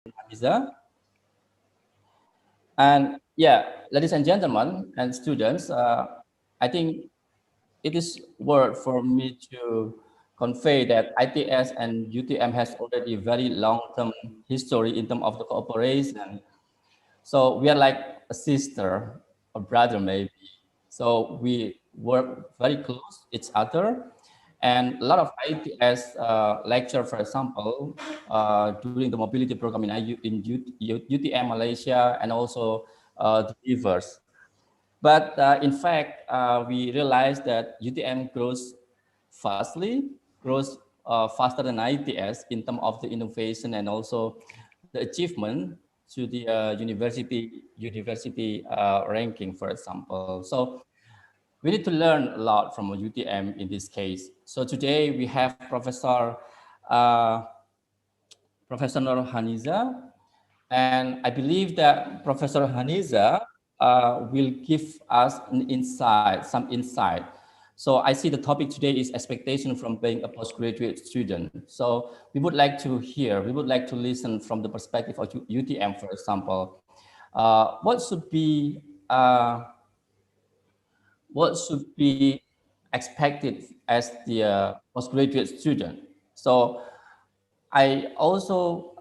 Haniza. And yeah, ladies and gentlemen and students, I think it is worth for me to convey that ITS and UTM has already very long-term history in terms of the cooperation. So we are like a sister, a brother maybe. So we work very close each other. And a lot of ITS lecture, for example, during the mobility program in UTM Malaysia and also the reverse. But in fact, we realized that UTM grows fastly, grows faster than ITS in terms of the innovation and also the achievement to the university ranking, for example. So we need to learn a lot from UTM in this case. So today we have uh, Professor Nur Haniza, and I believe that Professor Haniza will give us some insight. So I see the topic today is expectation from being a postgraduate student. So we would like to listen from the perspective of UTM, for example. What should be expected as the postgraduate student? So I also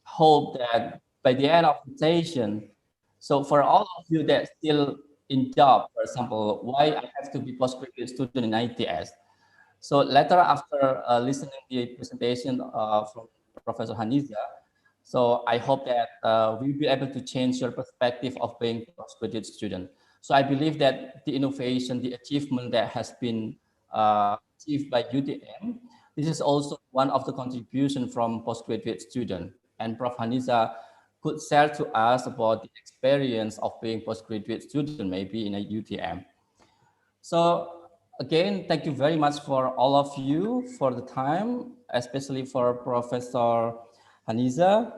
hope that by the end of the session, so for all of you that still in job, for example, why I have to be postgraduate student in ITS. So later after listening the presentation from Professor Haniza, so I hope that we'll be able to change your perspective of being postgraduate student. So I believe that the innovation, the achievement that has been achieved by UTM, this is also one of the contribution from postgraduate student. And Prof. Haniza could share to us about the experience of being postgraduate student maybe in a UTM. So again, thank you very much for all of you for the time, especially for Professor Haniza.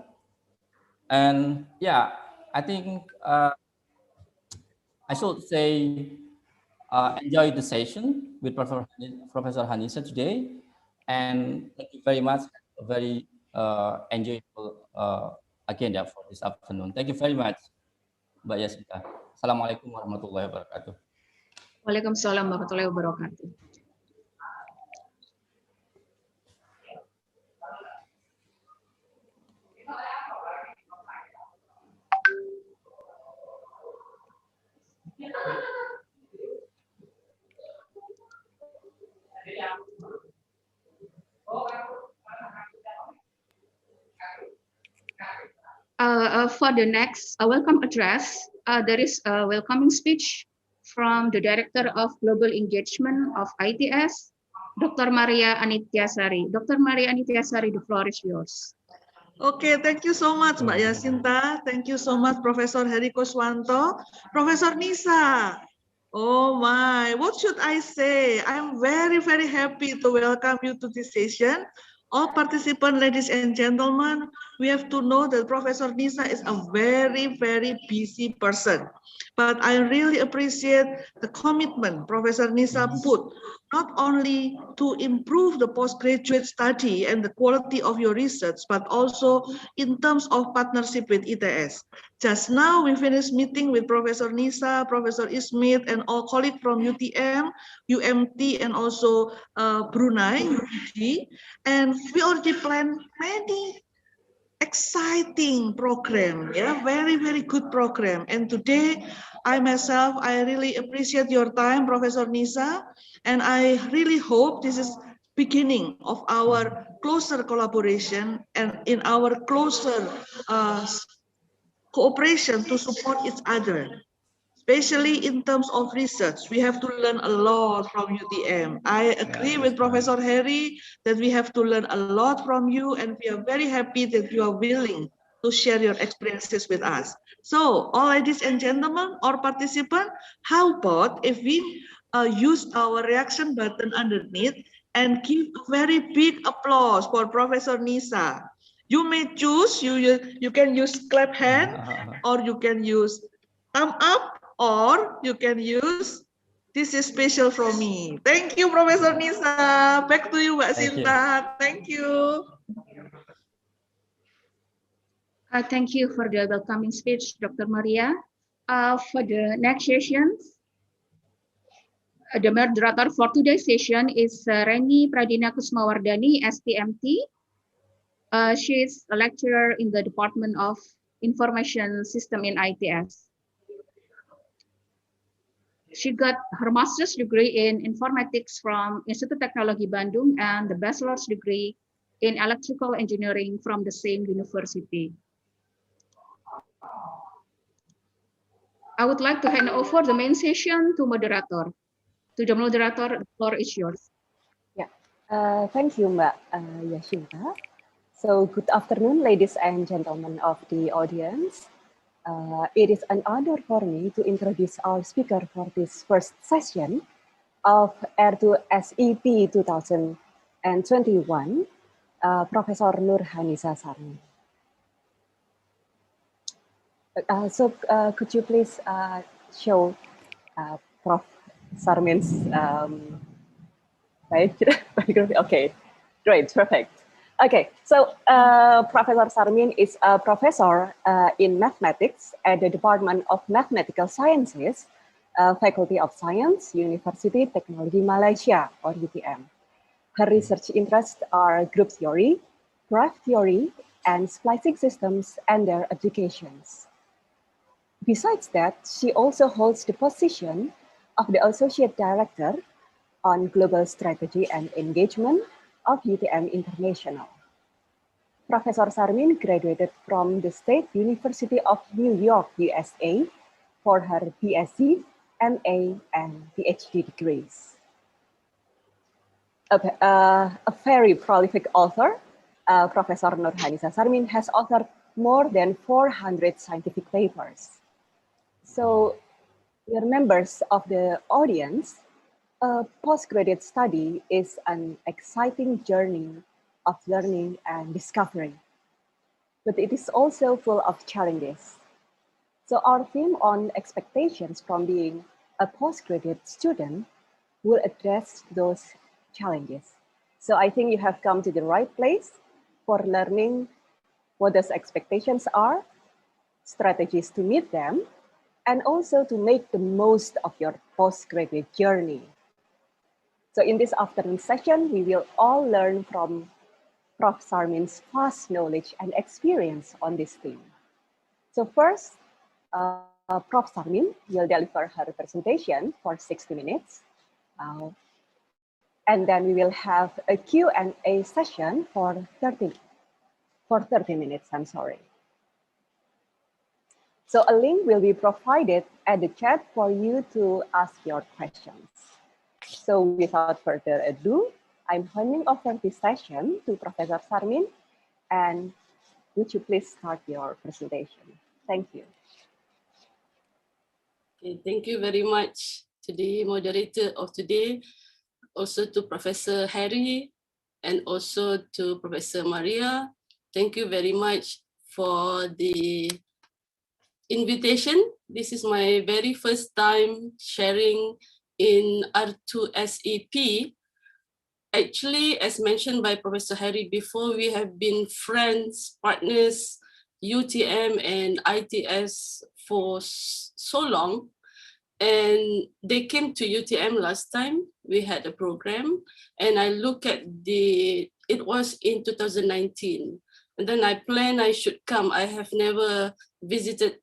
And yeah, I think I should say enjoy the session with Professor Haniza today. And thank you very much. A very enjoyable agenda for this afternoon. Thank you very much, Mbak Yasita. Assalamualaikum warahmatullahi wabarakatuh. Waalaikumsalam warahmatullahi wabarakatuh. For the next welcome address, there is a welcoming speech from the Director of Global Engagement of ITS, Dr. Maria Anityasari. Dr. Maria Anityasari, the floor is yours. Okay, thank you so much, Mbak Yasinta. Thank you so much, Professor Heri Kuswanto. Professor Nisa, oh my, what should I say? I'm very, very happy to welcome you to this session. All participants, ladies and gentlemen, we have to know that Professor Nisa is a very, very busy person. But I really appreciate the commitment Professor Nisa put, not only to improve the postgraduate study and the quality of your research, but also in terms of partnership with ITS. Just now we finished meeting with Professor Nisa, Professor Ismit, and all colleagues from UTM, UMT, and also Brunei, UPG, and we already planned many exciting program, yeah, very, very good program. And today, I myself, I really appreciate your time, Professor Nisa, and I really hope this is beginning of our closer collaboration and in our closer cooperation to support each other. Especially in terms of research, we have to learn a lot from UTM. I agree with Professor Heri that we have to learn a lot from you, and we are very happy that you are willing to share your experiences with us. So, all ladies and gentlemen, or participants, how about if we use our reaction button underneath and give a very big applause for Professor Nisa. You may choose, you can use clap hand, or you can use thumb up, or you can use this is special from me. Thank you, Professor Nisa. Back to you, Mbak Sinta. Thank you. Thank you for the welcoming speech, Dr. Maria. For the next session, the moderator for today's session is Reni Pradina Kusmawardani, STMT. She is a lecturer in the Department of Information System in ITS. She got her master's degree in informatics from Institut Teknologi Bandung and the bachelor's degree in electrical engineering from the same university. I would like to hand over the main session to moderator. To the moderator, the floor is yours. Yeah, thank you, Mbak Yasinta. So good afternoon, ladies and gentlemen of the audience. It is an honor for me to introduce our speaker for this first session of R2SEP 2021, Professor Nurhanisa Sarmin. Could you please show Prof. Sarmin's biography? Okay, great, perfect. Okay, so Professor Sarmin is a professor in mathematics at the Department of Mathematical Sciences, Faculty of Science, University Teknologi Malaysia, or UTM. Her research interests are group theory, graph theory, and splicing systems and their applications. Besides that, she also holds the position of the Associate Director on Global Strategy and Engagement of UTM International. Professor Sarmin graduated from the State University of New York, USA, for her BSc, MA, and PhD degrees. A very prolific author, Professor Nurhanisa Sarmin has authored more than 400 scientific papers. So, dear members of the audience, a postgraduate study is an exciting journey of learning and discovery, but it is also full of challenges. So our theme on expectations from being a postgraduate student will address those challenges. So I think you have come to the right place for learning what those expectations are, strategies to meet them, and also to make the most of your postgraduate journey. So in this afternoon session, we will all learn from Prof. Sarmin's vast knowledge and experience on this theme. So first, Prof. Sarmin will deliver her presentation for 60 minutes. And then we will have a Q&A session for 30 minutes, I'm sorry. So a link will be provided at the chat for you to ask your questions. So without further ado, I'm handing over this session to Professor Sarmin, and would you please start your presentation? Thank you. Okay, thank you very much to the moderator of today, also to Professor Harry, and also to Professor Maria. Thank you very much for the invitation. This is my very first time sharing in R2SEP. Actually, as mentioned by Professor Harry before, we have been friends, partners, UTM and ITS for so long. And they came to UTM last time. We had a program, and I look at it was in 2019. And then I planned I should come. I have never visited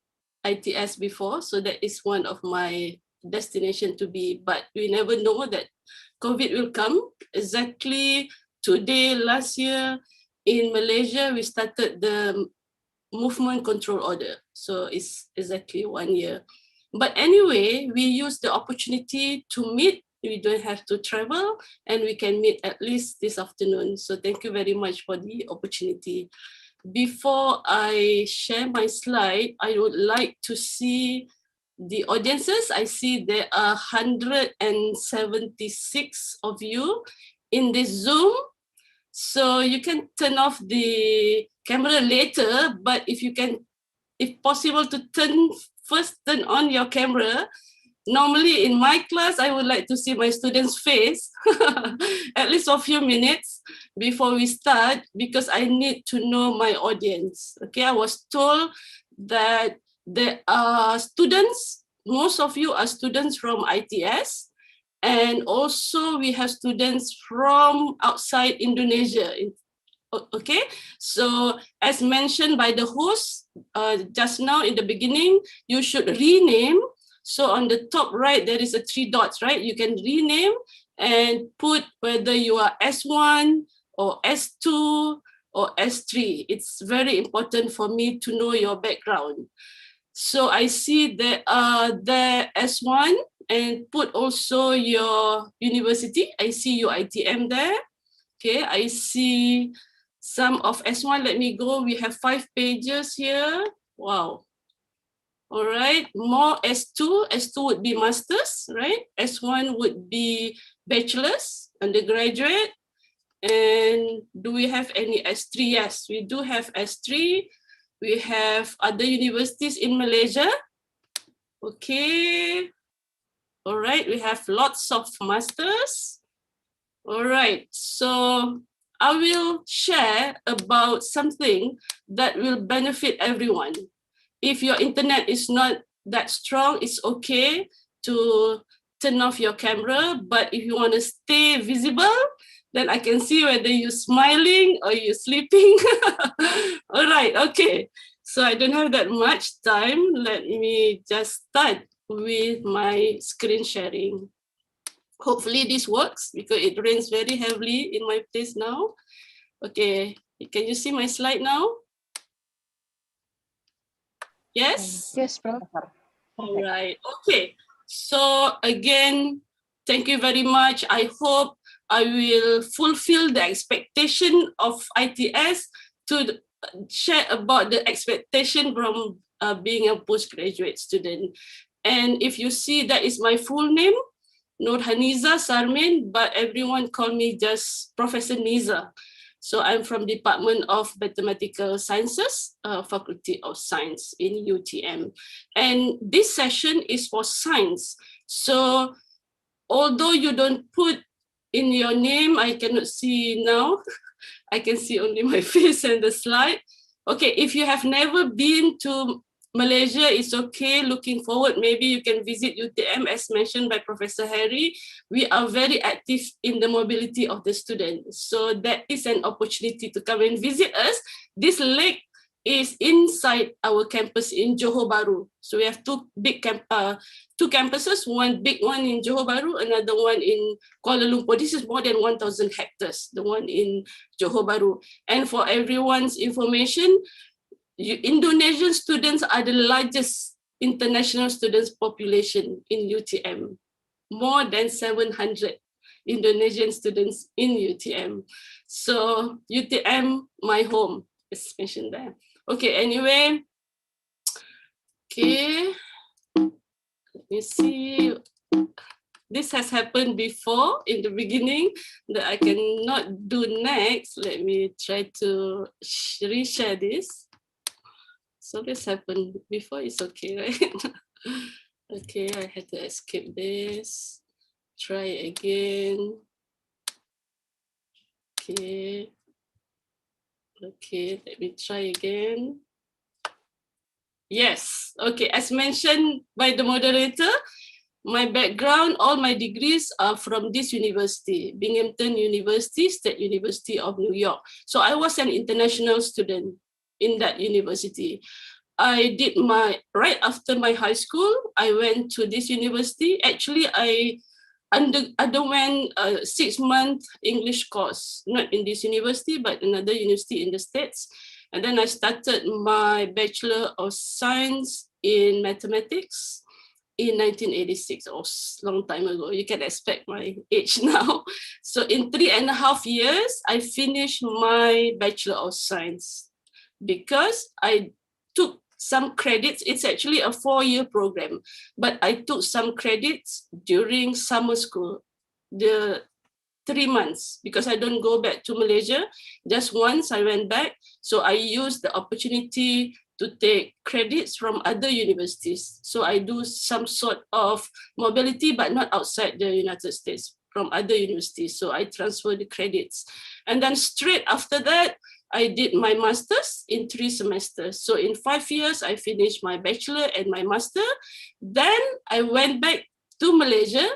ITS before, so that is one of my destination to be, but we never know that COVID will come. Exactly today, last year in Malaysia, we started the movement control order. So it's exactly 1 year. But anyway, we use the opportunity to meet. We don't have to travel, and we can meet at least this afternoon. So thank you very much for the opportunity. Before I share my slide, I would like to see the audiences. I see there are 176 of you in this Zoom. So you can turn off the camera later, but if you can, if possible, to turn on your camera normally in my class, I would like to see my students' face at least for a few minutes before we start, because I need to know my audience. Okay, I was told that there are students, most of you are students from ITS, and also we have students from outside Indonesia. Okay, so as mentioned by the host just now in the beginning, you should rename. So on the top right, there is a 3 dots, right? You can rename and put whether you are S1 or S2 or S3. It's very important for me to know your background. So I see that the S1, and put also your university. I see your ITM there. Okay, I see some of S1. Let me go. We have 5 pages here. Wow. All right, more S2. S2 would be masters, right? S1 would be bachelor's, undergraduate. And do we have any S3? Yes, we do have S3. We have other universities in Malaysia. Okay. All right, we have lots of masters. All right, so I will share about something that will benefit everyone. If your internet is not that strong, it's okay to turn off your camera. But if you want to stay visible, then I can see whether you're smiling or you're sleeping. All right, okay. So I don't have that much time. Let me just start with my screen sharing. Hopefully this works because it rains very heavily in my place now. Okay, can you see my slide now? Yes? Yes, Prof. All right, okay. So again, thank you very much. I hope I will fulfill the expectation of ITS to share about the expectation from being a postgraduate student. And if you see, that is my full name, Nurhaniza Sarmin, but everyone call me just Professor Niza. So I'm from Department of Mathematical Sciences, Faculty of Science in UTM. And this session is for science. So although you don't put in your name, I cannot see now. I can see only my face and the slide. Okay, if you have never been to Malaysia, it's okay. Looking forward, maybe you can visit UTM as mentioned by Professor Harry. We are very active in the mobility of the students. So that is an opportunity to come and visit us. This lake is inside our campus in Johor Bahru. So we have two campuses, one big one in Johor Bahru, another one in Kuala Lumpur. This is more than 1,000 hectares, the one in Johor Bahru. And for everyone's information, Indonesian students are the largest international students population in UTM. More than 700 Indonesian students in UTM. So UTM, my home, is mentioned there. Okay, anyway. Okay, let me see. This has happened before in the beginning that I cannot do next. Let me try to reshare this. So this happened before, it's okay, right? Okay, I had to escape this. Try again. Okay. Okay, let me try again. Yes, okay, as mentioned by the moderator, my background, all my degrees are from this university, Binghamton University, State University of New York. So I was an international student in that university. I did right after my high school, I went to this university. Actually, I underwent a 6-month English course, not in this university, but another university in the States. And then I started my Bachelor of Science in Mathematics in 1986, or long time ago. You can expect my age now. So in 3.5 years, I finished my Bachelor of Science because I took some credits. It's actually a 4-year program, but I took some credits during summer school, the 3 months, because I don't go back to Malaysia. Just once I went back. So I used the opportunity to take credits from other universities. So I do some sort of mobility, but not outside the United States, from other universities. So I transfer the credits. And then straight after that, I did my master's in 3 semesters. So in 5 years, I finished my bachelor and my master. Then I went back to Malaysia,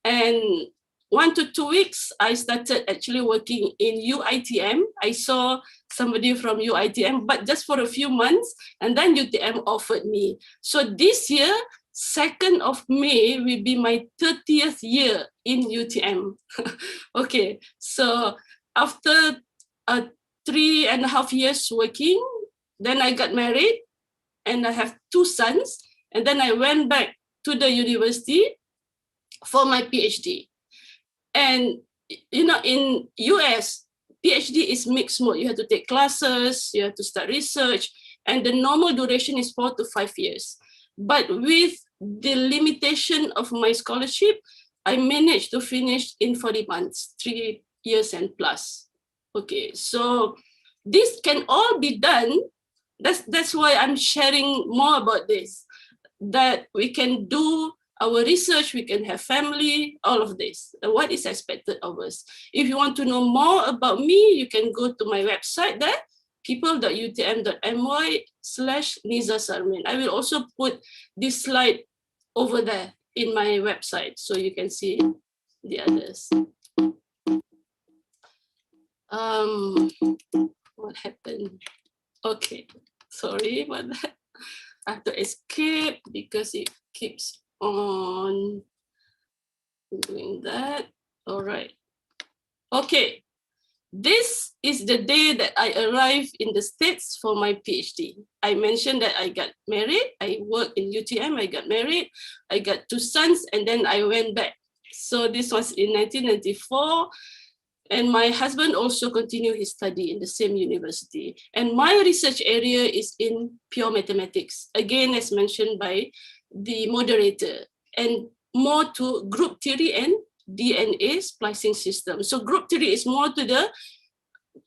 and 1 to 2 weeks, I started actually working in UITM. I saw somebody from UITM, but just for a few months, and then UTM offered me. So this year, 2nd of May will be my 30th year in UTM. Okay, so after 3.5 years working, then I got married, and I have 2 sons, and then I went back to the university for my PhD. And you know, in US, PhD is mixed mode. You have to take classes, you have to start research, and the normal duration is 4 to 5 years. But with the limitation of my scholarship, I managed to finish in 40 months, 3 years and plus. Okay, so this can all be done. That's why I'm sharing more about this, that we can do our research, we can have family, all of this, what is expected of us. If you want to know more about me, you can go to my website there, people.utm.my/Nisa Sarmin. I will also put this slide over there in my website, so you can see the others. What happened? Okay, sorry about that. I have to escape because it keeps on doing that. All right. Okay. This is the day that I arrived in the States for my PhD. I mentioned that I got married. I worked in UTM. I got married. I got 2 sons, and then I went back. So this was in 1994. And my husband also continued his study in the same university. And my research area is in pure mathematics, again, as mentioned by the moderator, and more to group theory and DNA splicing system. So group theory is more to the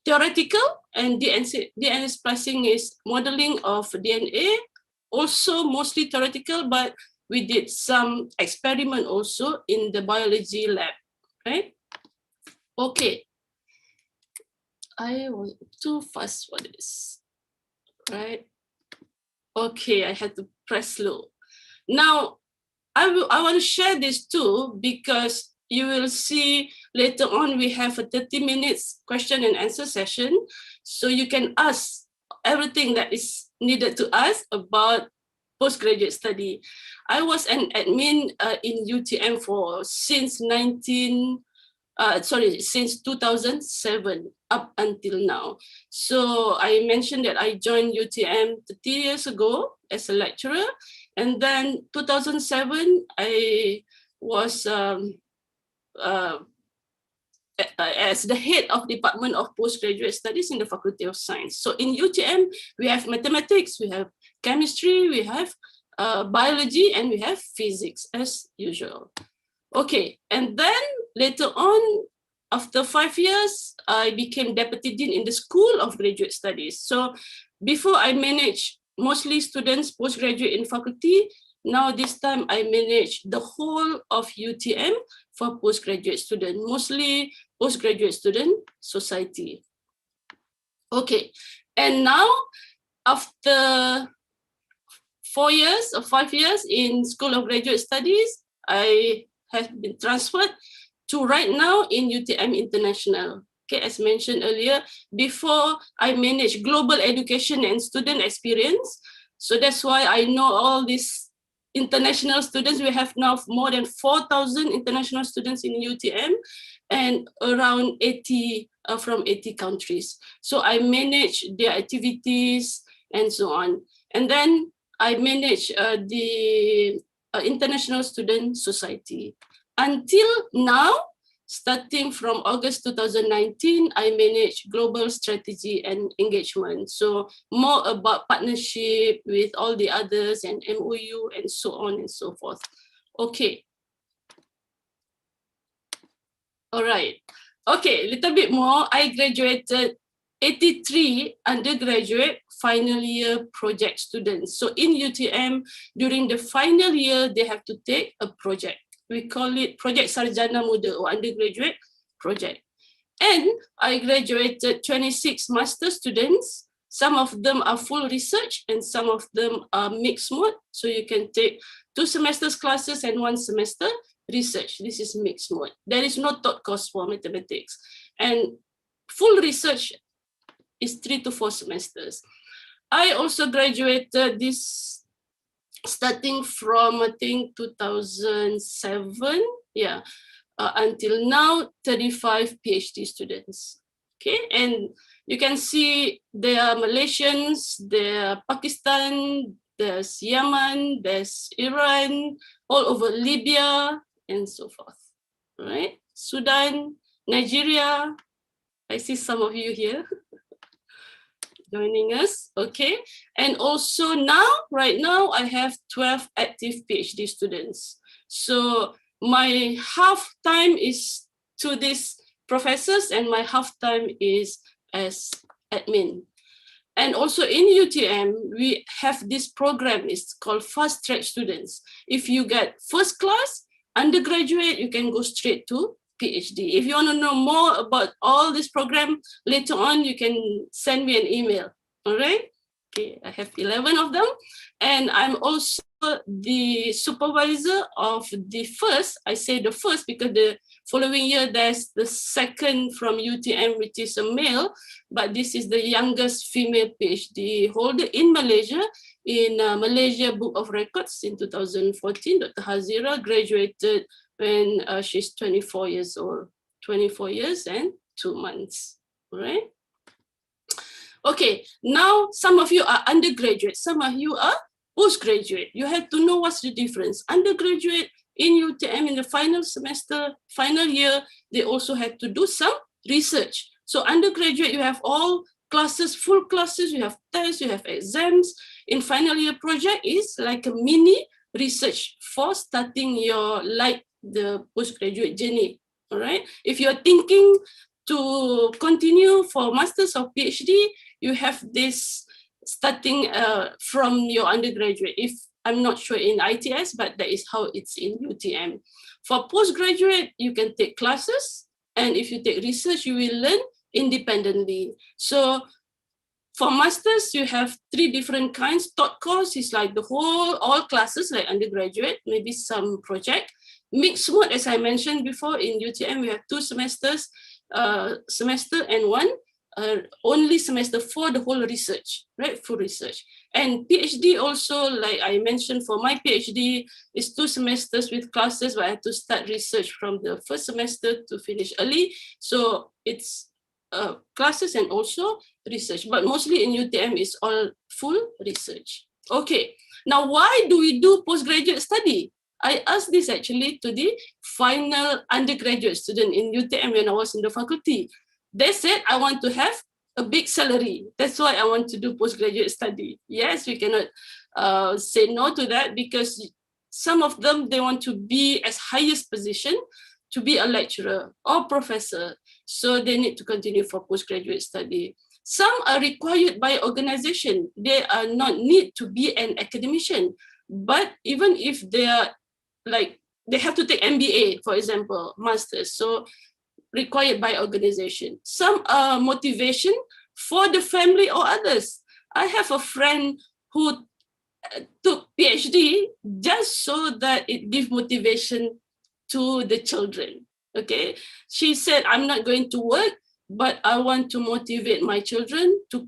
theoretical, and DNA splicing is modeling of DNA, also mostly theoretical, but we did some experiment also in the biology lab, right? Okay, I was too fast for this, right? Okay, I had to press slow. Now, I want to share this too, because you will see later on we have a 30 minutes question and answer session. So you can ask everything that is needed to ask about postgraduate study. I was an admin in UTM since 2007 up until now. So I mentioned that I joined UTM 30 years ago as a lecturer. And then 2007, I was as the head of Department of Postgraduate Studies in the Faculty of Science. So in UTM, we have mathematics, we have chemistry, we have biology, and we have physics as usual. Okay, and then later on, after 5 years, I became Deputy Dean in the School of Graduate Studies. So before I managed mostly students, postgraduate in faculty, now this time I manage the whole of UTM for postgraduate student, mostly postgraduate student society. Okay, and now after 4 years or 5 years in School of Graduate Studies, I have been transferred to right now in UTM International. Okay, as mentioned earlier, before I manage global education and student experience. So that's why I know all these international students. We have now more than 4,000 international students in UTM and around 80 from 80 countries. So I manage their activities and so on. And then I manage the International Student Society. Until now, starting from August 2019, I manage global strategy and engagement. So more about partnership with all the others and MOU and so on and so forth. Okay. All right. Okay, a little bit more. I graduated 83 undergraduate final year project students. So in UTM, during the final year, they have to take a project. We call it Project Sarjana Muda or undergraduate project. And I graduated 26 master students. Some of them are full research and some of them are mixed mode. So you can take 2 semesters classes and 1 semester research. This is mixed mode. There is no taught course for mathematics. And full research is 3 to 4 semesters. I also graduated this starting from, I think, 2007, yeah, until now, 35 PhD students. Okay, and you can see there are Malaysians, there are Pakistan, there's Yemen, there's Iran, all over Libya, and so forth, right? Sudan, Nigeria. I see some of you here joining us, okay? And also now, right now, I have 12 active PhD students. So my half time is to these professors and my half time is as admin. And also in UTM, we have this program, it's called Fast Track Students. If you get first class, undergraduate, you can go straight to PhD. If you want to know more about all this program, later on, you can send me an email, all right? Okay, I have 11 of them. And I'm also the supervisor of the first, I say the first because the following year, there's the second from UTM, which is a male, but this is the youngest female PhD holder in Malaysia, in Malaysia Book of Records in 2014. Dr. Hazira graduated when she's 24 years old, 24 years and 2 months, right? Okay, now some of you are undergraduate, some of you are postgraduate. You have to know what's the difference. Undergraduate in UTM in the final semester, final year, they also have to do some research. So undergraduate, you have all classes, full classes, you have tests, you have exams. In final year project is like a mini research for starting your, like the postgraduate journey, all right? If you're thinking to continue for masters or PhD, you have this starting from your undergraduate. If I'm not sure in ITS, but that is how it's in UTM. For postgraduate, you can take classes, and if you take research, you will learn independently. So for masters, you have 3 different kinds. Taught course is like the whole, all classes like undergraduate, maybe some project. Mixed mode, as I mentioned before, in UTM, we have 2 semesters, semester and 1 only semester for the whole research, right? Full research. And PhD also, like I mentioned, for my PhD, is 2 semesters with classes, but I have to start research from the first semester to finish early. So it's classes and also research, but mostly in UTM is all full research. Okay, now why do we do postgraduate study? I asked this actually to the final undergraduate student in UTM when I was in the faculty. They said, I want to have a big salary. That's why I want to do postgraduate study. Yes, we cannot say no to that because some of them, they want to be as highest position to be a lecturer or professor. So they need to continue for postgraduate study. Some are required by organization. They are not need to be an academician. But even if they are like, they have to take MBA, for example, master's. So required by organization. Some are motivation for the family or others. I have a friend who took PhD just so that it gives motivation to the children, okay? She said, I'm not going to work, but I want to motivate my children to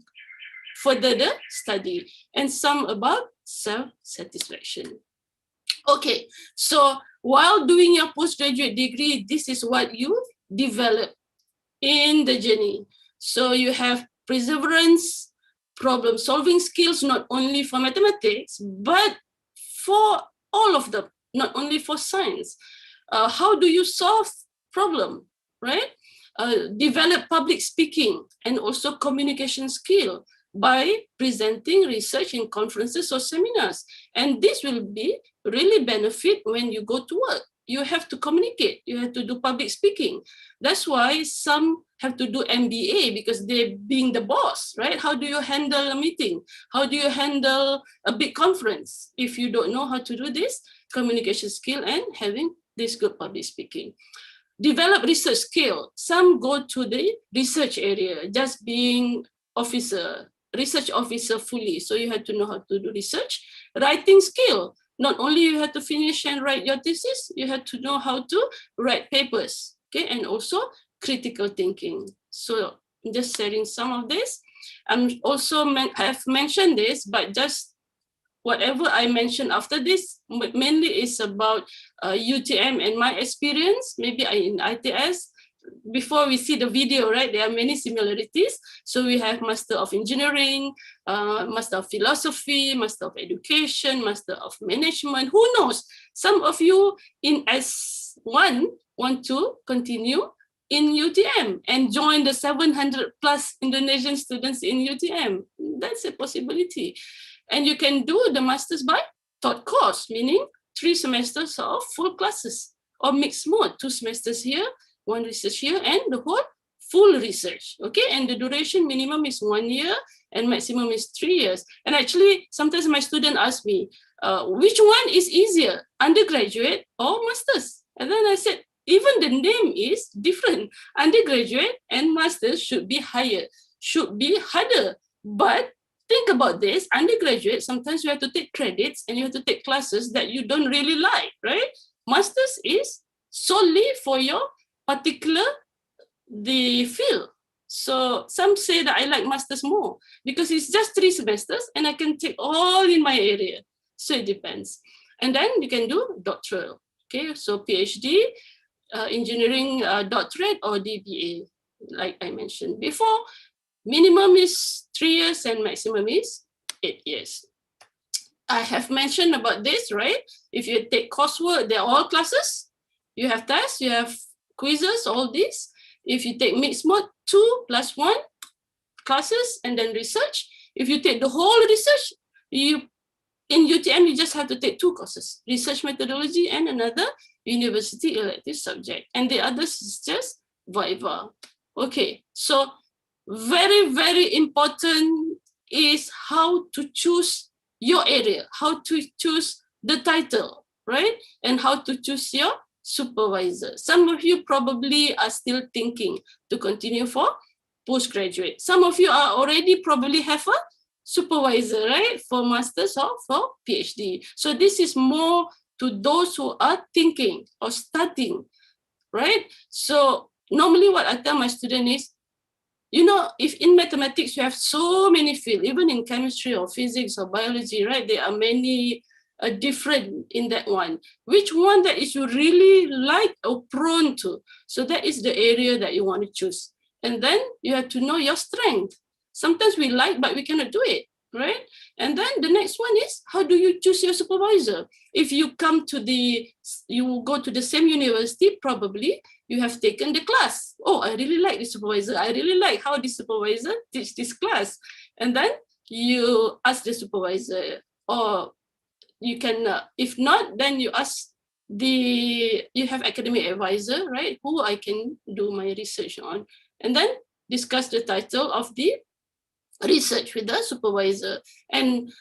further the study. And some about self-satisfaction. Okay, so while doing your postgraduate degree, this is what you develop in the journey. So you have perseverance, problem-solving skills, not only for mathematics, but for all of them, not only for science. How do you solve problem, right? Develop public speaking and also communication skill by presenting research in conferences or seminars. And this will be really benefit when you go to work. you have to communicate. You have to do public speaking. That's why some have to do MBA because they're being the boss, right? How do you handle a meeting? How do you handle a big conference? If you don't know how to do this, communication skill and having this good public speaking. Develop research skill. Some go to the research area, just being research officer fully. So you have to know how to do research. Writing skill. Not only you have to finish and write your thesis, you have to know how to write papers, okay? And also critical thinking. So I'm just sharing some of this. I'm also have mentioned this, but just whatever I mentioned after this mainly is about UTM and my experience, maybe in ITS. Before we see the video, right, there are many similarities. So we have Master of Engineering, Master of Philosophy, Master of Education, Master of Management. Who knows? Some of you in S1 want to continue in UTM and join the 700 plus Indonesian students in UTM. That's a possibility. And you can do the Masters by third course, meaning 3 semesters of full classes, or mixed mode, 2 semesters here, 1 research here, and the whole full research, okay? And the duration minimum is 1 year and maximum is 3 years. And actually, sometimes my student ask me, which one is easier, undergraduate or masters? And then I said, even the name is different. Undergraduate and masters should be higher, should be harder. But think about this, undergraduate, sometimes you have to take credits and you have to take classes that you don't really like, right? Masters is solely for your particular the field. So some say that I like masters more because it's just 3 semesters and I can take all in my area. So it depends. And then you can do doctoral. Okay, so PhD, engineering doctorate or DBA, like I mentioned before. Minimum is 3 years and maximum is 8 years. I have mentioned about this, right? If you take coursework, they're all classes. You have tests, you have quizzes, all this. If you take mixed mode, 2 + 1 classes and then research. If you take the whole research, in UTM, you just have to take 2 courses, research methodology and another university elective subject. And the others is just Viva. Okay, so very, very important is how to choose your area, how to choose the title, right? And how to choose your supervisor. Some of you probably are still thinking to continue for postgraduate. Some of you are already probably have a supervisor, right? For masters or for PhD. So this is more to those who are thinking or starting, right? So normally what I tell my student is, you know, if in mathematics you have so many fields, even in chemistry or physics or biology, right? There are many different in that one. Which one that is you really like or prone to? So that is the area that you want to choose. And then you have to know your strength. Sometimes we like, but we cannot do it, right? And then the next one is, how do you choose your supervisor? If you go to the same university, probably you have taken the class. Oh, I really like the supervisor. I really like how the supervisor teach this class. And then you ask the supervisor, or you can, if not, then you ask you have academic advisor, right? Who I can do my research on. And then discuss the title of the research with the supervisor. And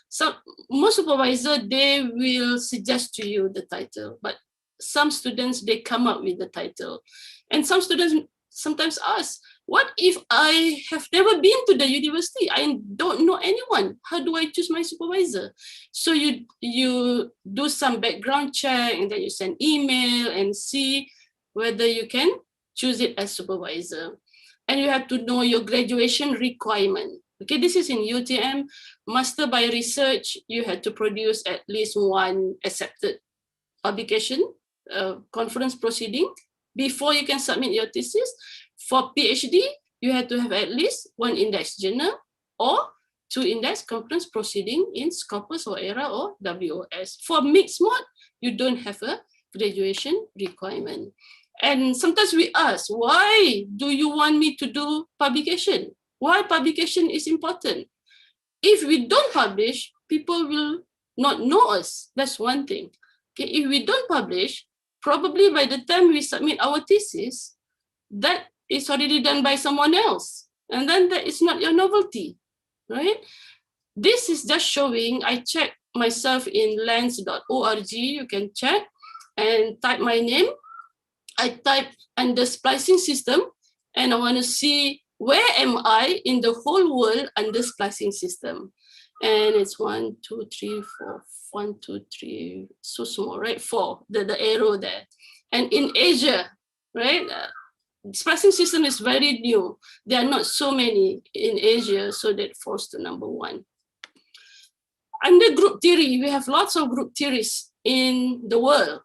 most supervisor, they will suggest to you the title, but some students, they come up with the title. And some students sometimes ask, what if I have never been to the university? I don't know anyone. How do I choose my supervisor? So you do some background check and then you send email and see whether you can choose it as supervisor. And you have to know your graduation requirement. Okay, this is in UTM, master by research, you had to produce at least 1 accepted publication, conference proceeding before you can submit your thesis. For PhD, you had to have at least 1 index journal or 2 index conference proceeding in Scopus or ERA or WOS. For mixed mode, you don't have a graduation requirement. And sometimes we ask, why do you want me to do publication? Why publication is important? If we don't publish, people will not know us. That's one thing. Okay, if we don't publish, probably by the time we submit our thesis, that is already done by someone else. And then that is not your novelty, right? This is just showing, I checked myself in lens.org, you can check and type my name. I type under splicing system, and I want to see where am I in the whole world under splicing system. And it's 1, 2, 3, 4, 1, 2, 3, so small, right? 4, the arrow there. And in Asia, right? Splicing system is very new. There are not so many in Asia, so that falls to number 1. Under group theory, we have lots of group theories in the world.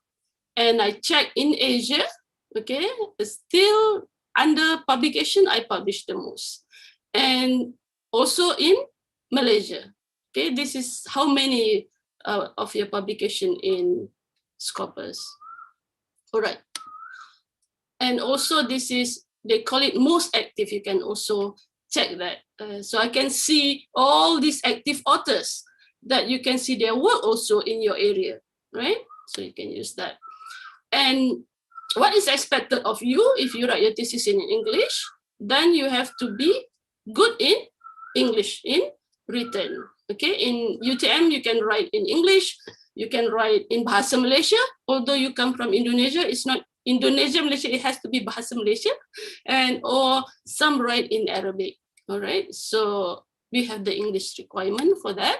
And I check in Asia, okay, still under publication, I publish the most. And also in Malaysia, okay, this is how many of your publication in Scopus. All right. And also this is, they call it most active. You can also check that. So I can see all these active authors that you can see their work also in your area, right? So you can use that. And what is expected of you if you write your thesis in English, then you have to be good in English, in written. Okay, in UTM, you can write in English, you can write in Bahasa Malaysia, although you come from Indonesia, it's not Indonesia, Malaysia, it has to be Bahasa Malaysia, and or some write in Arabic, all right? So we have the English requirement for that.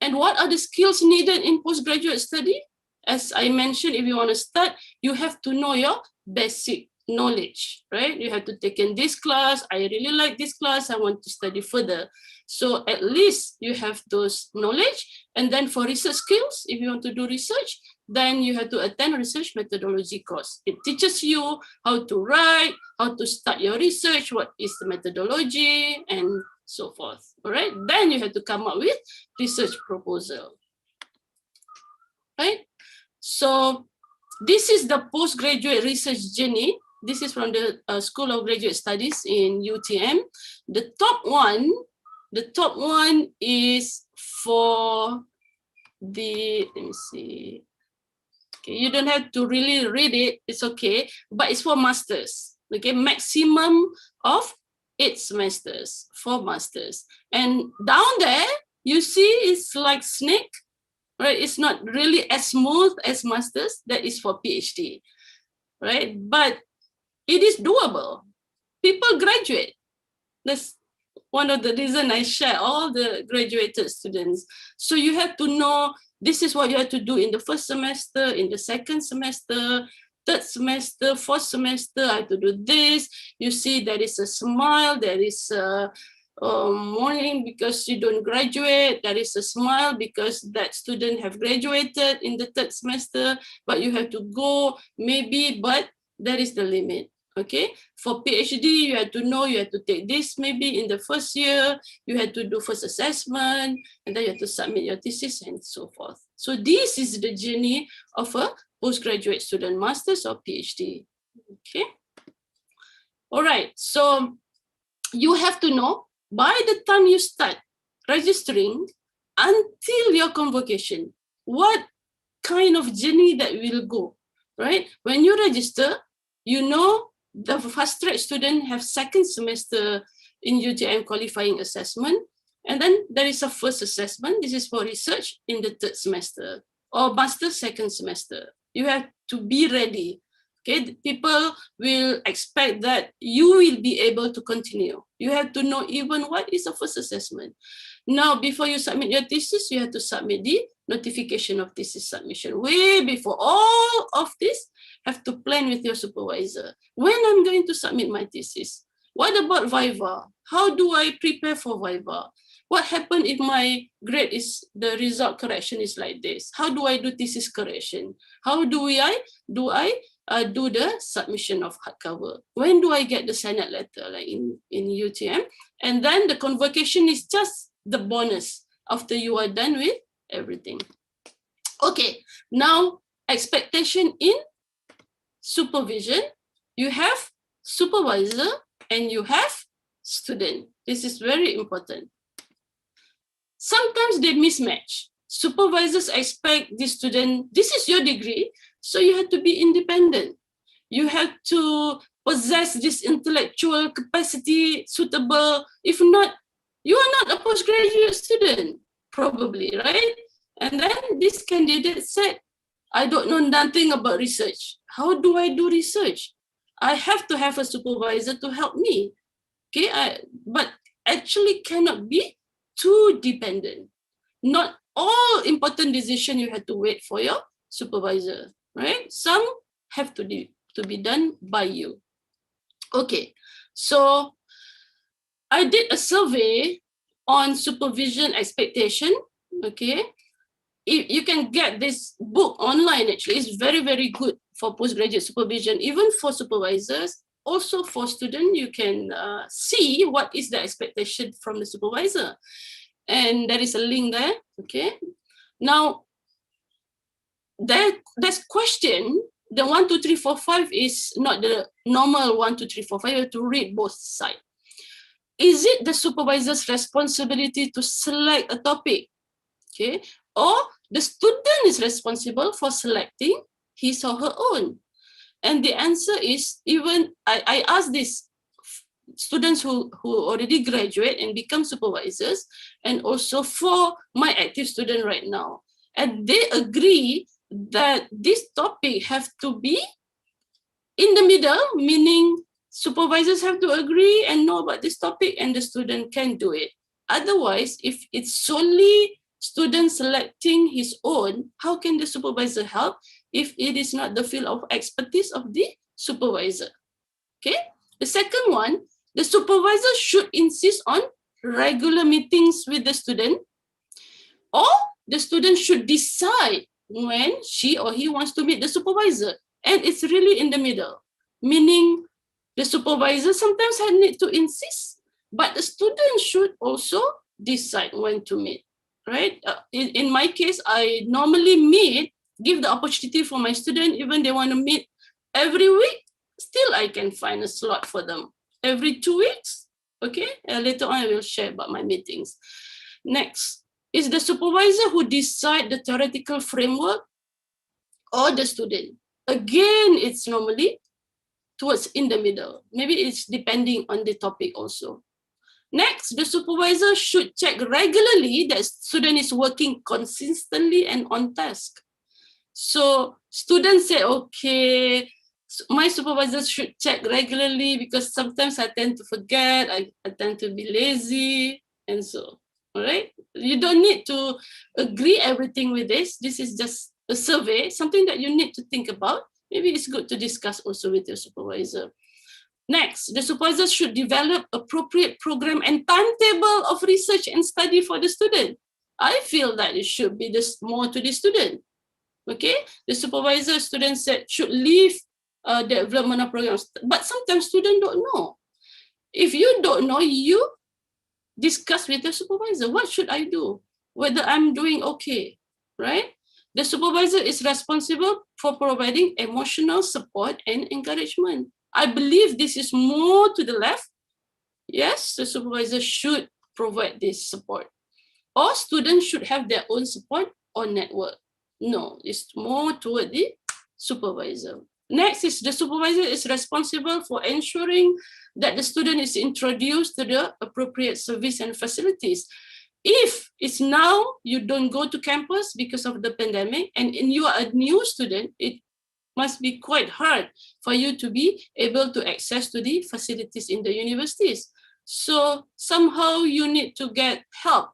And what are the skills needed in postgraduate study? As I mentioned, if you want to start, you have to know your basic knowledge, right? You have to take in this class. I really like this class. I want to study further. So at least you have those knowledge. And then for research skills, if you want to do research, then you have to attend research methodology course. It teaches you how to write, how to start your research, what is the methodology, and so forth. All right. Then you have to come up with research proposal. Right. So this is the postgraduate research journey. This is from the School of Graduate Studies in UTM. The top one is for the, let me see. Okay, you don't have to really read it, it's okay, but it's for masters. Okay, maximum of 8 semesters for masters. And down there, you see it's like snake. Right, it's not really as smooth as masters. That is for PhD, right? But it is doable. People graduate. That's one of the reasons I share all the graduated students. So you have to know this is what you have to do in the first semester, in the second semester, third semester, fourth semester. I have to do this. You see, there is a smile. There is a mourning because you don't graduate. There is a smile because that student have graduated in the third semester, but you have to go maybe, but that is the limit. Okay, for PhD, you have to know you have to take this maybe in the first year, you have to do first assessment, and then you have to submit your thesis and so forth. So this is the journey of a postgraduate student, master's or PhD. Okay, all right, so you have to know by the time you start registering until your convocation, what kind of journey that will go, right? When you register, you know the fast track student have second semester in UTM qualifying assessment, and then there is a first assessment. This is for research in the third semester or master second semester. You have to be ready. Okay, people will expect that you will be able to continue. You have to know even what is the first assessment. Now, before you submit your thesis, you have to submit the notification of thesis submission. Way before all of this, have to plan with your supervisor. When I'm going to submit my thesis? What about Viva? How do I prepare for Viva? What happened if my grade is, the result correction is like this? How do I do thesis correction? How do I do the submission of hardcover? When do I get the Senate letter, like in UTM? And then the convocation is just the bonus after you are done with everything. Okay, now expectation in supervision. You have supervisor and you have student. This is very important. Sometimes they mismatch. Supervisors expect the student, this is your degree, So you have to be independent. You have to possess this intellectual capacity suitable. If not, you are not a postgraduate student, probably, right? And then this candidate said, I don't know nothing about research. How do I do research? I have to have a supervisor to help me. Okay, but actually cannot be too dependent. Not all important decisions you have to wait for your supervisor, right? Some have to be done by you. Okay, so I did a survey on supervision expectation. Okay, you can get this book online. Actually, it's very, very good for postgraduate supervision, even for supervisors. Also for students, you can see what is the expectation from the supervisor. And there is a link there, okay? Now, that's question, the 1, 2, 3, 4, 5 is not the normal 1, 2, 3, 4, 5, you have to read both sides. Is it the supervisor's responsibility to select a topic, okay? Or the student is responsible for selecting his or her own? And the answer is, even, I asked this students who already graduate and become supervisors, and also for my active student right now. And they agree that this topic have to be in the middle, meaning supervisors have to agree and know about this topic and the student can do it. Otherwise, if it's solely student selecting his own, how can the supervisor help if it is not the field of expertise of the supervisor? Okay. The second one, the supervisor should insist on regular meetings with the student, or the student should decide when she or he wants to meet the supervisor. And it's really in the middle, meaning the supervisor sometimes need to insist, but the student should also decide when to meet, right? In my case, I normally give the opportunity for my student, even they want to meet every week, still I can find a slot for them. Every 2 weeks, okay? Later on, I will share about my meetings. Next, is the supervisor who decide the theoretical framework or the student? Again, it's normally towards in the middle. Maybe it's depending on the topic also. Next, the supervisor should check regularly that student is working consistently and on task. So students say, okay, my supervisors should check regularly because sometimes I tend to forget, I tend to be lazy, and so, all right? You don't need to agree everything with this. This is just a survey, something that you need to think about. Maybe it's good to discuss also with your supervisor. Next, the supervisor should develop appropriate program and timetable of research and study for the student. I feel that it should be more to the student. Okay, the supervisor, student said, should leave development of programs, but sometimes students don't know. If you don't know, you discuss with the supervisor, what should I do? Whether I'm doing okay, right? The supervisor is responsible for providing emotional support and encouragement. I believe this is more to the left. Yes, the supervisor should provide this support. Or students should have their own support or network. No, it's more toward the supervisor. Next is the supervisor is responsible for ensuring that the student is introduced to the appropriate service and facilities. If it's now you don't go to campus because of the pandemic and you are a new student, it must be quite hard for you to be able to access to the facilities in the universities. So somehow you need to get help,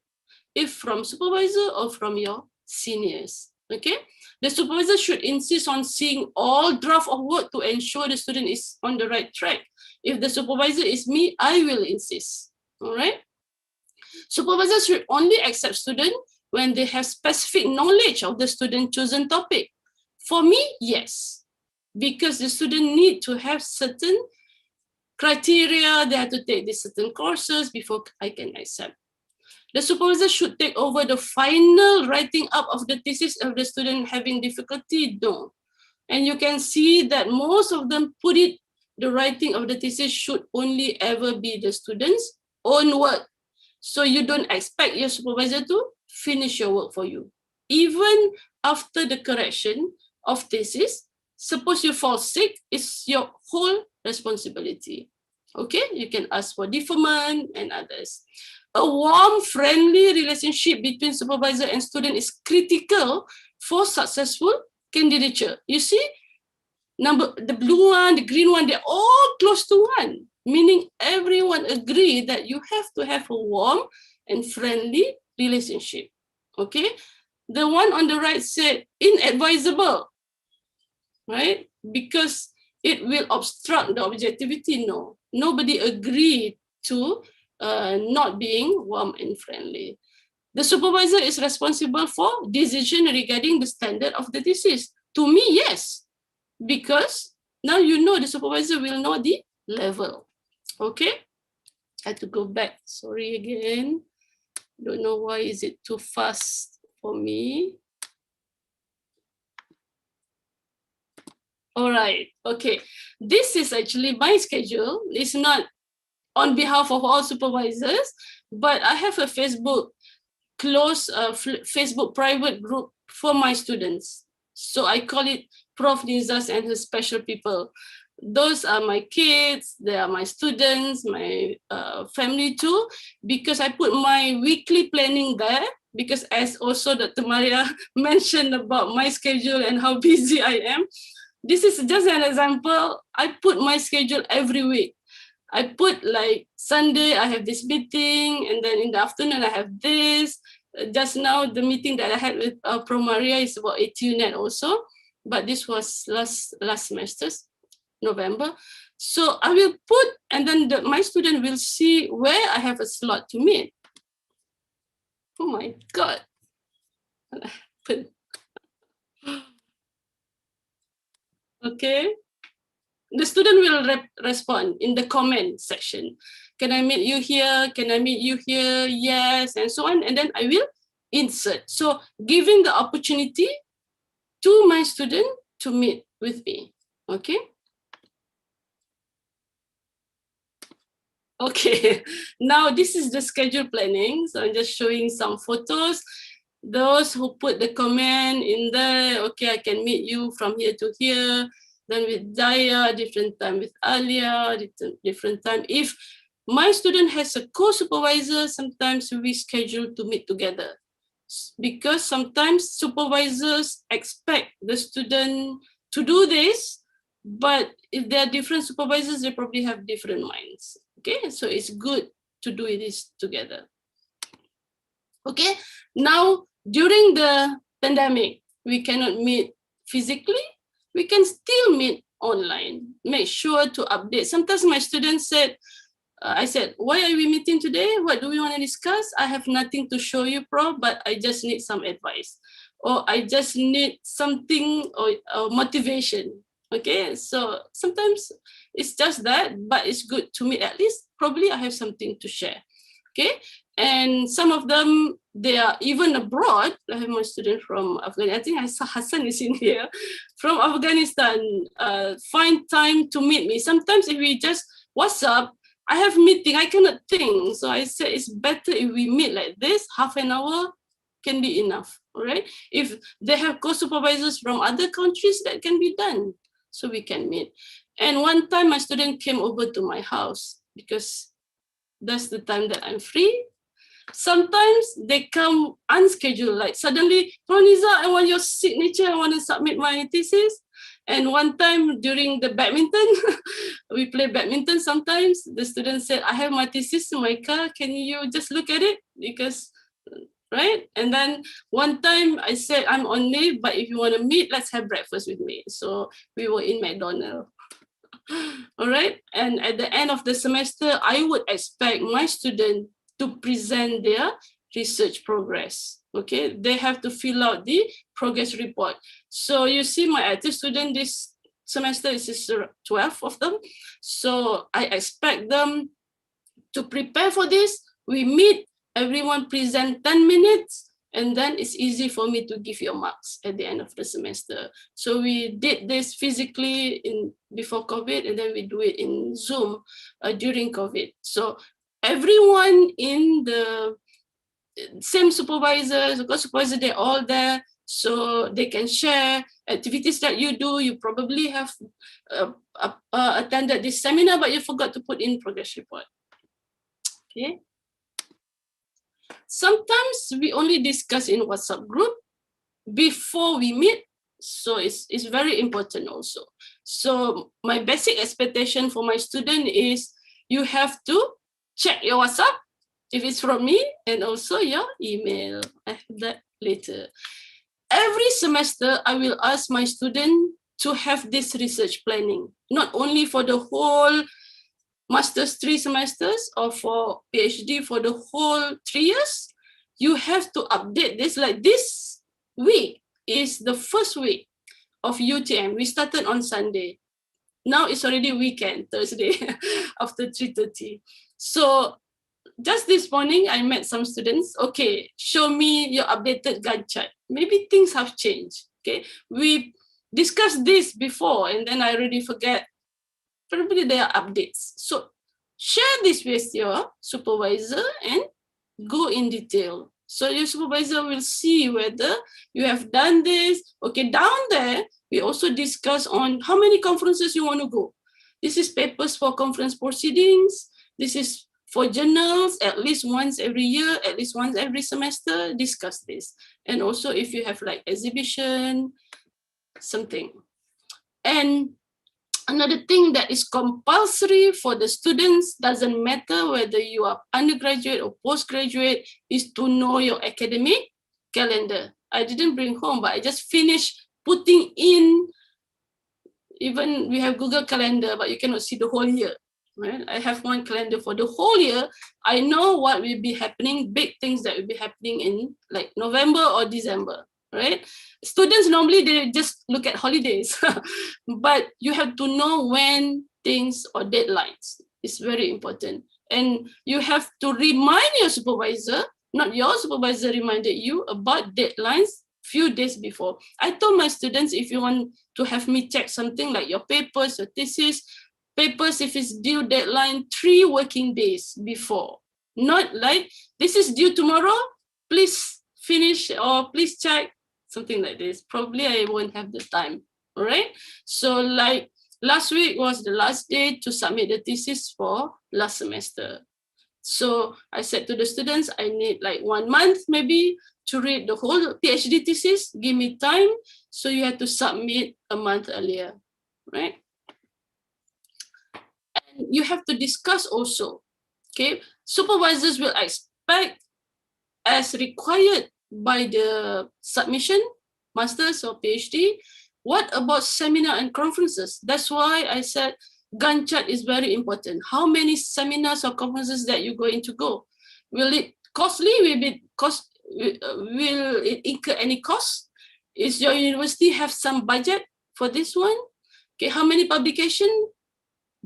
if from supervisor or from your seniors. Okay, the supervisor should insist on seeing all draft of work to ensure the student is on the right track. If the supervisor is me, I will insist. All right. Supervisors should only accept students when they have specific knowledge of the student chosen topic. For me, yes, because the student need to have certain criteria. They have to take these certain courses before I can accept. The supervisor should take over the final writing up of the thesis of the student having difficulty. No. And you can see that most of them put it, the writing of the thesis should only ever be the student's own work. So you don't expect your supervisor to finish your work for you. Even after the correction, of thesis. Suppose you fall sick, it's your whole responsibility. Okay, you can ask for deferment and others. A warm, friendly relationship between supervisor and student is critical for successful candidature. You see, the blue one, the green one, they're all close to one, meaning everyone agree that you have to have a warm and friendly relationship. Okay, the one on the right said inadvisable, right? Because it will obstruct the objectivity. No, nobody agreed to not being warm and friendly. The supervisor is responsible for decision regarding the standard of the thesis. To me, yes, because now you know the supervisor will know the level. Okay, I have to go back. Sorry again. Don't know why is it too fast for me. All right, okay. This is actually my schedule. It's not on behalf of all supervisors, but I have a Facebook Facebook private group for my students. So I call it Prof. Nizas and her special people. Those are my kids, they are my students, my family too, because I put my weekly planning there, because as also Dr. Maria mentioned about my schedule and how busy I am. This is just an example. I put my schedule every week. I put like Sunday, I have this meeting, and then in the afternoon, I have this. Just now, the meeting that I had with Pro Maria is about ATUNet also, but this was last semester, November. So I will put, and then my student will see where I have a slot to meet. Oh my God. Okay. The student will respond in the comment section. Can I meet you here? Can I meet you here? Yes, and so on. And then I will insert. So giving the opportunity to my student to meet with me. Okay. Okay, now this is the schedule planning. So I'm just showing some photos. Those who put the comment in there, okay, I can meet you from here to here. Then with Daya, different time with Alia, different time. If my student has a co-supervisor, sometimes we schedule to meet together. Because sometimes supervisors expect the student to do this, but if there are different supervisors, they probably have different minds. Okay, so it's good to do this together. Okay, now during the pandemic, we cannot meet physically. We can still meet online. Make sure to update. Sometimes my students said, I said, why are we meeting today? What do we want to discuss? I have nothing to show you, Prof, but I just need some advice. Or I just need something or motivation. Okay, so sometimes it's just that, but it's good to meet at least. Probably I have something to share. Okay, and some of them, they are even abroad. I have my student from Afghanistan. I think I saw Hassan is in here. From Afghanistan, find time to meet me. Sometimes if we just WhatsApp, I have meeting, I cannot think. So I said it's better if we meet like this, half an hour can be enough, all right? If they have co-supervisors from other countries, that can be done. So we can meet. And one time my student came over to my house because that's the time that I'm free. Sometimes they come unscheduled, like suddenly, Roniza, I want your signature, I want to submit my thesis. And one time during the badminton, we play badminton sometimes, the student said, I have my thesis in my car, can you just look at it? Because, right? And then one time I said, I'm on leave, but if you want to meet, let's have breakfast with me. So we were in McDonald's. All right. And at the end of the semester, I would expect my student to present their research progress. Okay, they have to fill out the progress report. So you see my active student this semester is 12 of them. So I expect them to prepare for this. We meet, everyone present 10 minutes, and then it's easy for me to give your marks at the end of the semester. So we did this physically before COVID, and then we do it in Zoom during COVID. So everyone in the same supervisors, co-supervisor, they're all there. so they can share activities that you do. You probably have attended this seminar, but you forgot to put in progress report. Okay. Sometimes we only discuss in WhatsApp group before we meet, so it's very important also. So my basic expectation for my student is you have to check your WhatsApp if it's from me, and also your email. I have that later. Every semester, I will ask my student to have this research planning, not only for the whole master's 3 semesters or for PhD for the whole 3 years. You have to update this. Like this week is the first week of UTM. We started on Sunday. Now it's already weekend, Thursday, after 3:30. So just this morning, I met some students. Okay, show me your updated Gantt chart. Maybe things have changed. Okay, we discussed this before, and then I already forget. Probably there are updates. So share this with your supervisor and go in detail. So your supervisor will see whether you have done this. Okay, down there, we also discuss on how many conferences you want to go. This is papers for conference proceedings. This is for journals, at least once every year, at least once every semester, discuss this. And also if you have like exhibition, something. And another thing that is compulsory for the students, doesn't matter whether you are undergraduate or postgraduate, is to know your academic calendar. I didn't bring home, but I just finished putting in, even we have Google Calendar, but you cannot see the whole year. Right? I have one calendar for the whole year. I know what will be happening, big things that will be happening in like November or December. Right? Students normally they just look at holidays, but you have to know when things or deadlines. It's very important. And you have to remind your supervisor, not your supervisor reminded you about deadlines few days before. I told my students, if you want to have me check something like your papers, your thesis, papers, if it's due deadline 3 working days before. Not like, this is due tomorrow, please finish or please check. Something like this. Probably I won't have the time, all right? So like last week was the last day to submit the thesis for last semester. So I said to the students, I need like 1 month maybe to read the whole PhD thesis, give me time. So you have to submit a month earlier, right? And you have to discuss also, okay? Supervisors will expect as required by the submission, master's or PhD. What about seminar and conferences? That's why I said Gantt chart is very important. How many seminars or conferences that you're going to go? Will it costly? Will it incur any cost? Is your university have some budget for this one? Okay, how many publication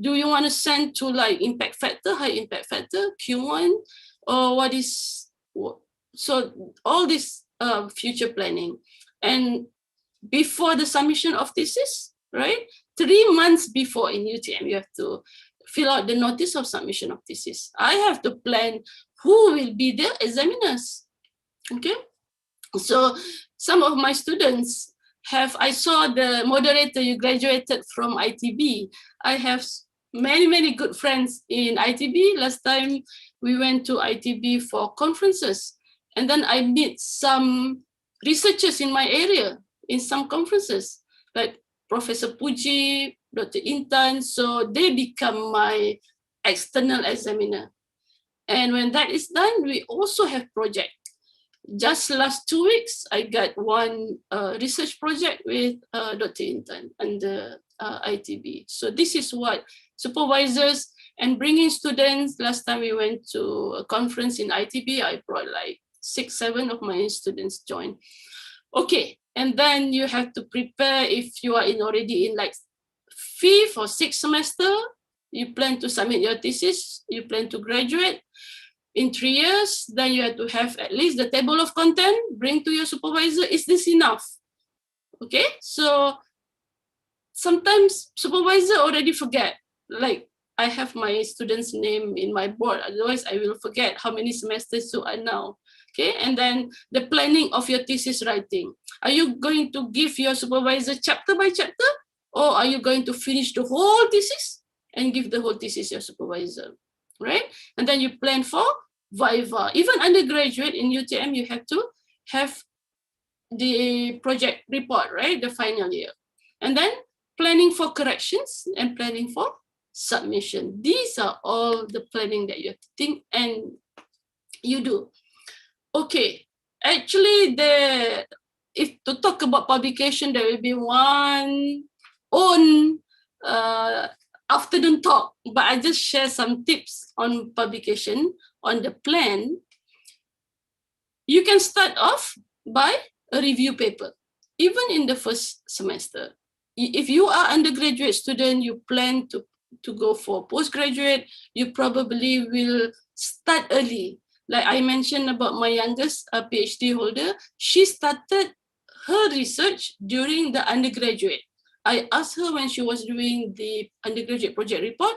do you want to send to like impact factor, high impact factor, Q1, or what is? So all this future planning. And before the submission of thesis, right? 3 months before in UTM, you have to fill out the notice of submission of thesis. I have to plan who will be the examiners, okay? So some of my students I saw the moderator, you graduated from ITB. I have many good friends in ITB. Last time we went to ITB for conferences. And then I meet some researchers in my area in some conferences, like Professor Puji, Dr. Intan. So they become my external examiner. And when that is done, we also have project. Just last 2 weeks, I got one research project with Dr. Intan under ITB. So this is what supervisors and bringing students. Last time we went to a conference in ITB, I brought like 6-7 of my students join. Okay, and then you have to prepare if you are already in like 5th or 6th semester, you plan to submit your thesis, you plan to graduate in 3 years, then you have to have at least the table of content, bring to your supervisor, is this enough? Okay, so sometimes supervisor already forget, like I have my students' name in my board, otherwise I will forget how many semesters you are now. Okay, and then the planning of your thesis writing. Are you going to give your supervisor chapter by chapter, or are you going to finish the whole thesis and give the whole thesis your supervisor, right? And then you plan for Viva. Even undergraduate in UTM, you have to have the project report, right? The final year. And then planning for corrections and planning for submission. These are all the planning that you have to think and you do. Okay, actually, if to talk about publication, there will be one own afternoon talk, but I just share some tips on publication, on the plan. You can start off by a review paper, even in the first semester. If you are undergraduate student, you plan to go for postgraduate, you probably will start early. Like I mentioned about my youngest PhD holder, she started her research during the undergraduate. I asked her when she was doing the undergraduate project report,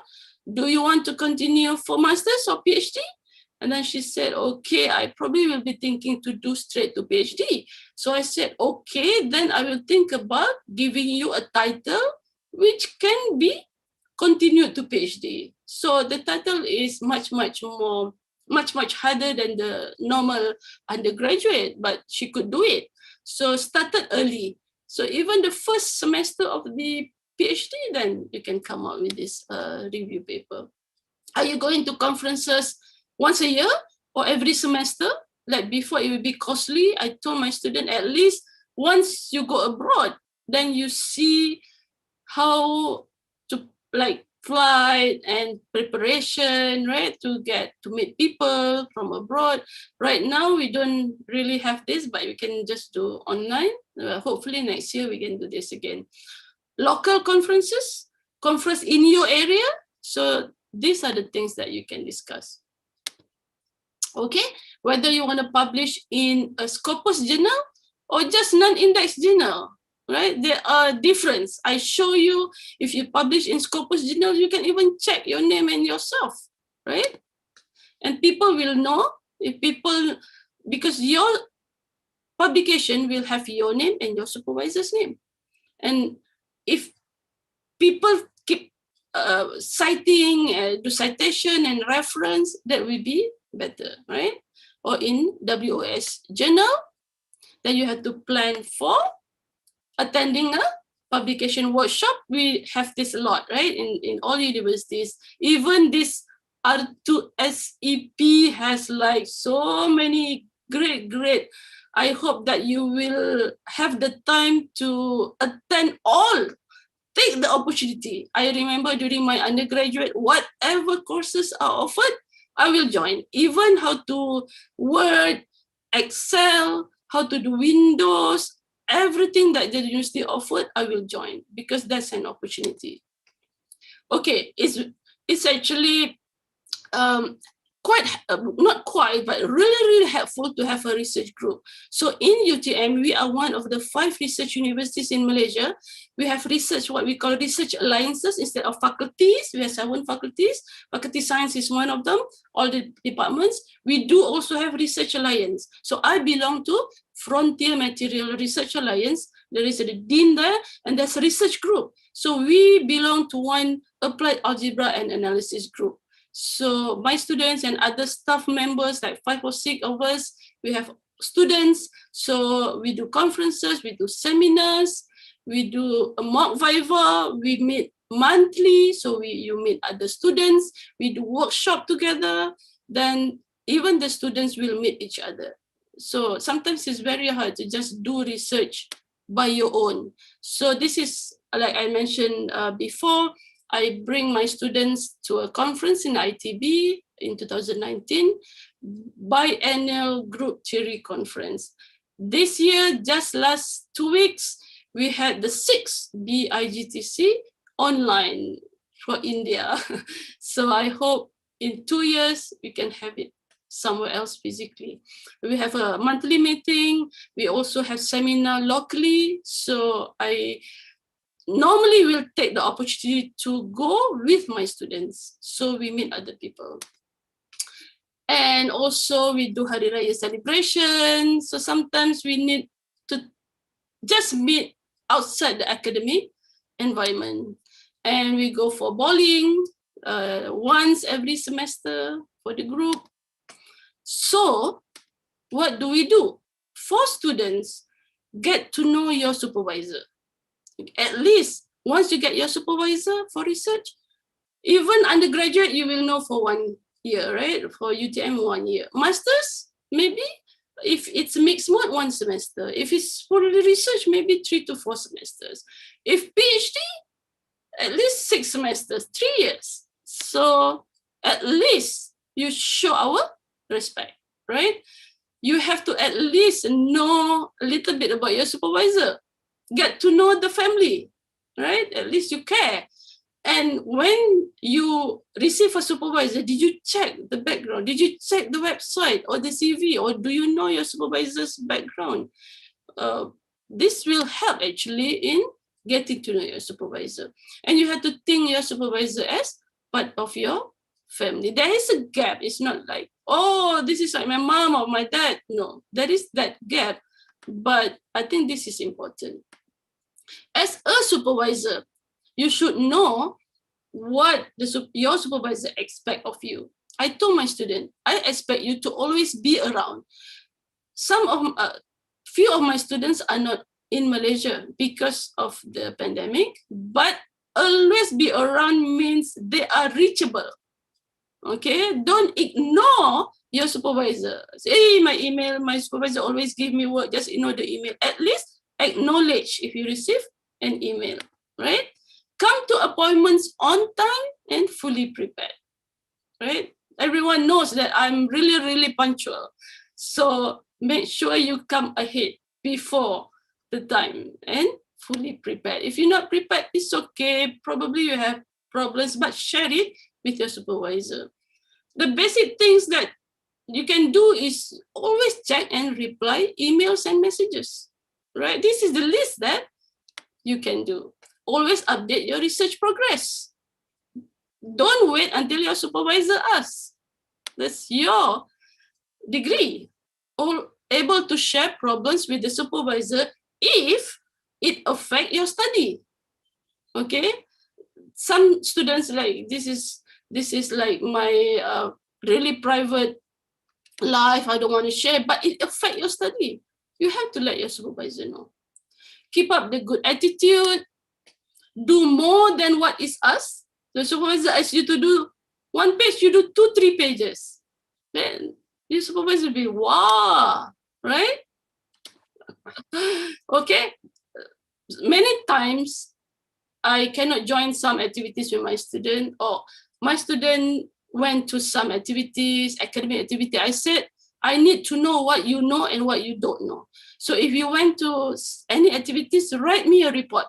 do you want to continue for master's or PhD? And then she said, okay, I probably will be thinking to do straight to PhD. So I said, okay, then I will think about giving you a title which can be continued to PhD. So the title is much harder than the normal undergraduate, but she could do it. So started early. So even the first semester of the PhD, then you can come out with this review paper. Are you going to conferences once a year or every semester? Like before, it would be costly. I told my student, at least once you go abroad, then you see how to like flight and preparation, right? To meet people from abroad. Right now, we don't really have this, but we can just do online. Hopefully next year we can do this again. Local conferences, conference in your area. So these are the things that you can discuss. Okay, whether you want to publish in a Scopus journal or just non-index journal, right? There are difference. I show you, if you publish in Scopus journal, you can even check your name and yourself, right? And people will know, because your publication will have your name and your supervisor's name. And if people keep citing, do citation and reference, that will be better, right? Or in WOS journal, then you have to plan for attending a publication workshop. We have this a lot, right? In all universities. Even this R2SEP has like so many great. I hope that you will have the time to attend all. Take the opportunity. I remember during my undergraduate, whatever courses are offered, I will join. Even how to Word, Excel, how to do Windows, everything that the university offered, I will join because that's an opportunity. Okay, it's actually not quite, but really helpful to have a research group. So in UTM, we are one of the 5 research universities in Malaysia. We have what we call research alliances instead of faculties. We have 7 faculties. Faculty science is one of them, all the departments. We do also have research alliance. So I belong to Frontier Material Research Alliance. There is a dean there, and there's a research group. So we belong to one applied algebra and analysis group. So my students and other staff members, like 5 or 6 of us, we have students. So we do conferences, we do seminars, we do a mock viva, we meet monthly. So you meet other students, we do workshop together. Then even the students will meet each other. So sometimes it's very hard to just do research by your own. So this is, like I mentioned before, I bring my students to a conference in ITB in 2019, biannual group theory conference. This year, just last 2 weeks, we had the 6th BIGTC online for India. So I hope in 2 years, we can have it somewhere else physically. We have a monthly meeting. We also have seminar locally. So I normally will take the opportunity to go with my students. So we meet other people. And also we do Hari Raya celebration. So sometimes we need to just meet outside the academic environment. And we go for bowling once every semester for the group. So what do we do? For students, get to know your supervisor. At least once you get your supervisor for research, even undergraduate, you will know for 1 year, right? For UTM, 1 year. Masters, maybe if it's mixed mode, 1 semester. If it's for the research, maybe 3 to 4 semesters. If PhD, at least 6 semesters, 3 years. So at least you show our respect, right? You have to at least know a little bit about your supervisor. Get to know the family, right? At least you care. And when you receive a supervisor, did you check the background? Did you check the website or the CV? Or do you know your supervisor's background? This will help actually in getting to know your supervisor. And you have to think your supervisor as part of your family. There is a gap. It's not like, oh, this is like my mom or my dad. No, there is that gap. But I think this is important. As a supervisor, you should know what your supervisor expects of you. I told my student, I expect you to always be around. Few of my students are not in Malaysia because of the pandemic, but always be around means they are reachable. Okay, don't ignore your supervisor. Say, my email, my supervisor always give me work, just ignore the email. At least acknowledge if you receive an email, right? Come to appointments on time and fully prepared, right? Everyone knows that I'm really, really punctual. So make sure you come ahead before the time and fully prepared. If you're not prepared, it's okay. Probably you have problems, but share it with your supervisor. The basic things that you can do is always check and reply emails and messages, right? This is the list that you can do. Always update your research progress. Don't wait until your supervisor asks. That's your degree. Or able to share problems with the supervisor if it affects your study. Okay? Some students like, this is like my really private life, I don't want to share, but it affects your study. You have to let your supervisor know. Keep up the good attitude. Do more than what is asked. The supervisor asks you to do 1 page, you do 2-3 pages. Then your supervisor will be, wow, right? Okay. Many times I cannot join some activities with my student, or my student went to some activities, academic activity. I said, I need to know what you know and what you don't know. So if you went to any activities, write me a report.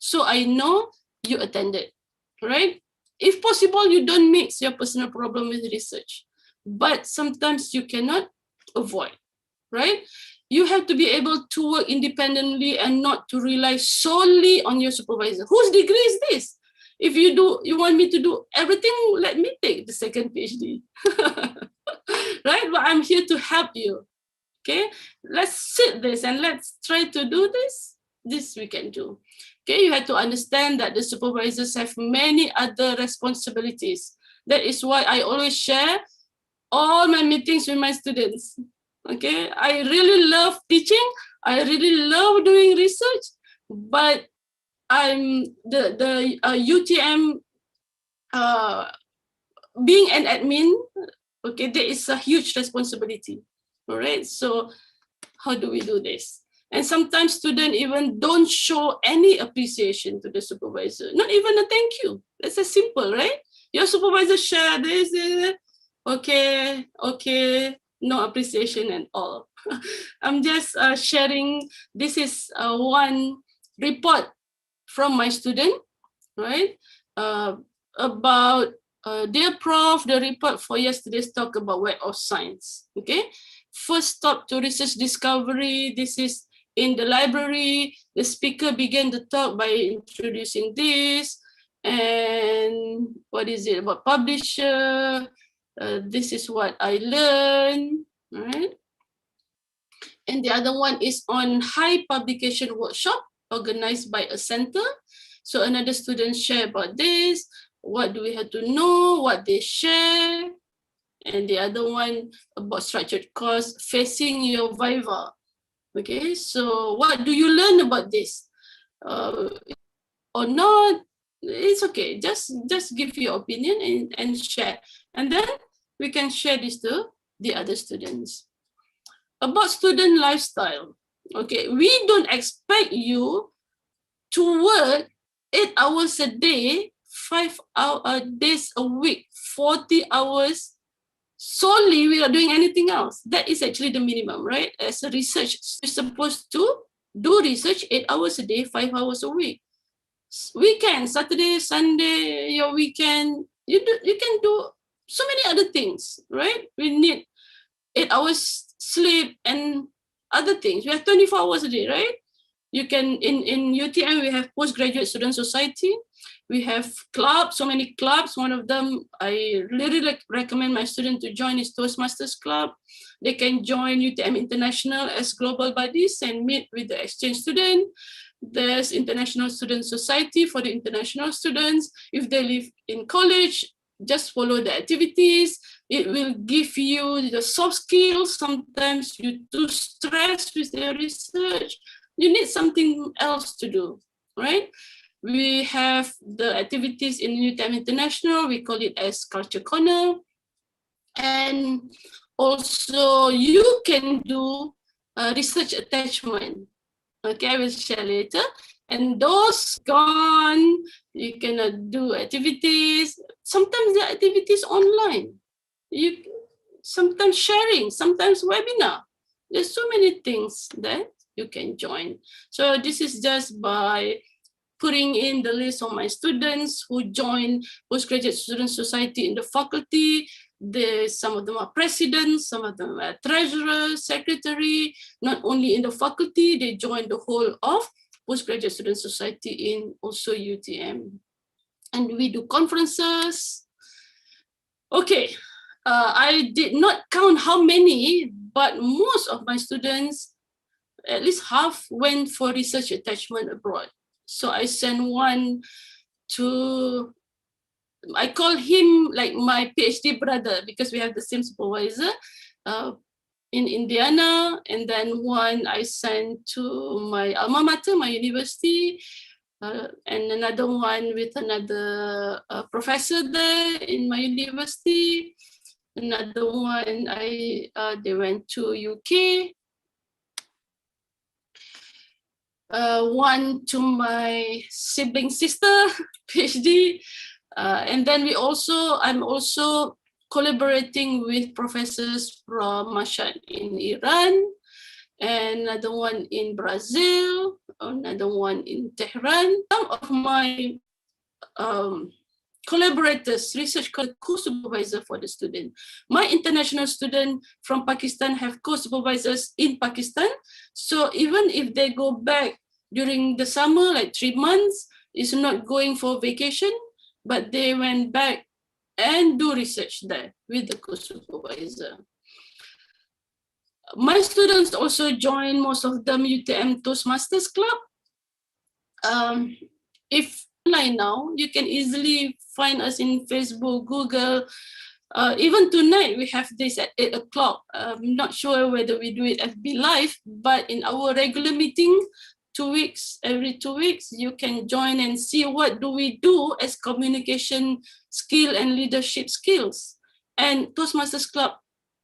So I know you attended, right? If possible, you don't mix your personal problem with research, but sometimes you cannot avoid, right? You have to be able to work independently and not to rely solely on your supervisor. Whose degree is this? If you want me to do everything, let me take the second PhD, right? But I'm here to help you, okay? Let's sit this and let's try to do this. This we can do. Okay, you have to understand that the supervisors have many other responsibilities. That is why I always share all my meetings with my students. Okay, I really love teaching. I really love doing research, but I'm the UTM being an admin. Okay, there is a huge responsibility. All right, so how do we do this? And sometimes students even don't show any appreciation to the supervisor, not even a thank you. That's as simple, right? Your supervisor share this, okay, no appreciation at all. I'm just sharing, this is one report from my student, right? About dear prof, the report for yesterday's talk about Web of Science, okay? First stop to research discovery, this is in the library. The speaker began the talk by introducing this, and what is it about publisher, This is what I learned, right? And the other one is on high publication workshop organized by a center. So another student share about this. What do we have to know? What they share? And the other one about structured course facing your viva. Okay, so what do you learn about this? Or not? It's okay. Just give your opinion and share. And then we can share this to the other students. About student lifestyle. Okay, we don't expect you to work 8 hours a day, 5 days a week, 40 hours solely without doing anything else. That is actually the minimum, right? As a research, you're supposed to do research 8 hours a day, 5 hours a week. Weekend, Saturday, Sunday, your weekend, you can do so many other things, right? We need 8 hours sleep and other things. We have 24 hours a day, right? You can, in UTM, we have Postgraduate Student Society. We have clubs, so many clubs. One of them, I really recommend my student to join is Toastmasters Club. They can join UTM International as global bodies and meet with the exchange student. There's International Student Society for the international students. If they live in college, just follow the activities. It will give you the soft skills. Sometimes you're too stressed with your research. You need something else to do, right? We have the activities in UTM International. We call it as Culture Corner. And also you can do research attachment. Okay, I will share later. And those gone, you can do activities. Sometimes the activities online. You sometimes sharing, sometimes webinar. There's so many things that you can join. So this is just by putting in the list of my students who join Postgraduate Student Society in the faculty. Some of them are presidents, some of them are treasurers, secretary, not only in the faculty, they join the whole of Postgraduate Student Society in also UTM. And we do conferences. Okay, I did not count how many, but most of my students, at least half, went for research attachment abroad. So I sent one to, I call him like my PhD brother because we have the same supervisor in Indiana. And then one I sent to my alma mater, my university, and another one with another professor there in my university. Another one, they went to UK. One to my sibling sister, PhD. And then I'm also collaborating with professors from Mashhad in Iran, and another one in Brazil, another one in Tehran. Some of my collaborators, research co-supervisor for the student. My international student from Pakistan have co-supervisors in Pakistan. So even if they go back during the summer, like 3 months, it's not going for vacation, but they went back and do research there with the co-supervisor. My students also join, most of them, UTM Toastmasters Club. If online now, you can easily find us in Facebook, Google. Even tonight, we have this at 8 o'clock. I'm not sure whether we do it FB Live, but in our regular meeting, every 2 weeks, you can join and see what do we do as communication skill and leadership skills. And Toastmasters Club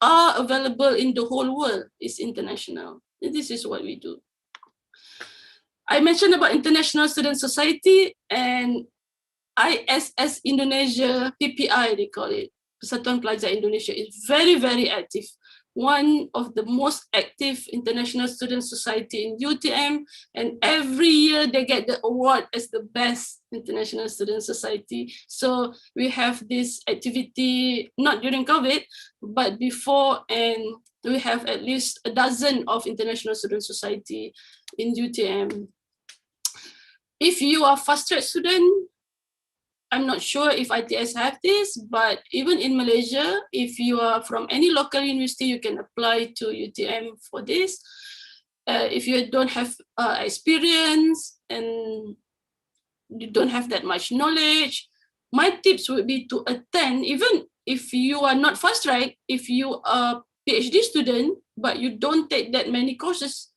are available in the whole world. It's international. And this is what we do. I mentioned about International Student Society and ISS Indonesia, PPI they call it, Persatuan Pelajar Indonesia, is very, very active. One of the most active international student society in UTM, and every year they get the award as the best international student society. So we have this activity, not during COVID, but before, and we have at least a dozen of international student society in UTM. If you are fast track student, I'm not sure if ITS have this, but even in Malaysia, if you are from any local university, you can apply to UTM for this. If you don't have experience and you don't have that much knowledge, my tips would be to attend, even if you are not fast track, if you are PhD student, but you don't take that many courses,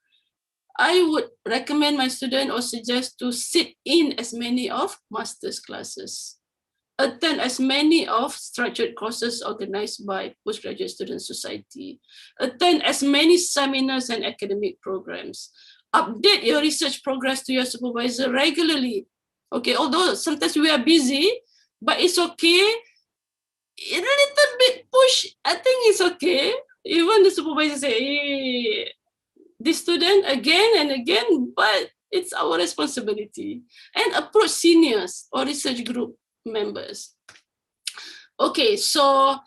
I would recommend my student or suggest to sit in as many of master's classes, attend as many of structured courses organized by Postgraduate Student Society, attend as many seminars and academic programs, update your research progress to your supervisor regularly. Okay, although sometimes we are busy, but it's okay. A little bit push, I think it's okay. Even the supervisor say, hey, this student again and again, but it's our responsibility. And approach seniors or research group members. Okay, so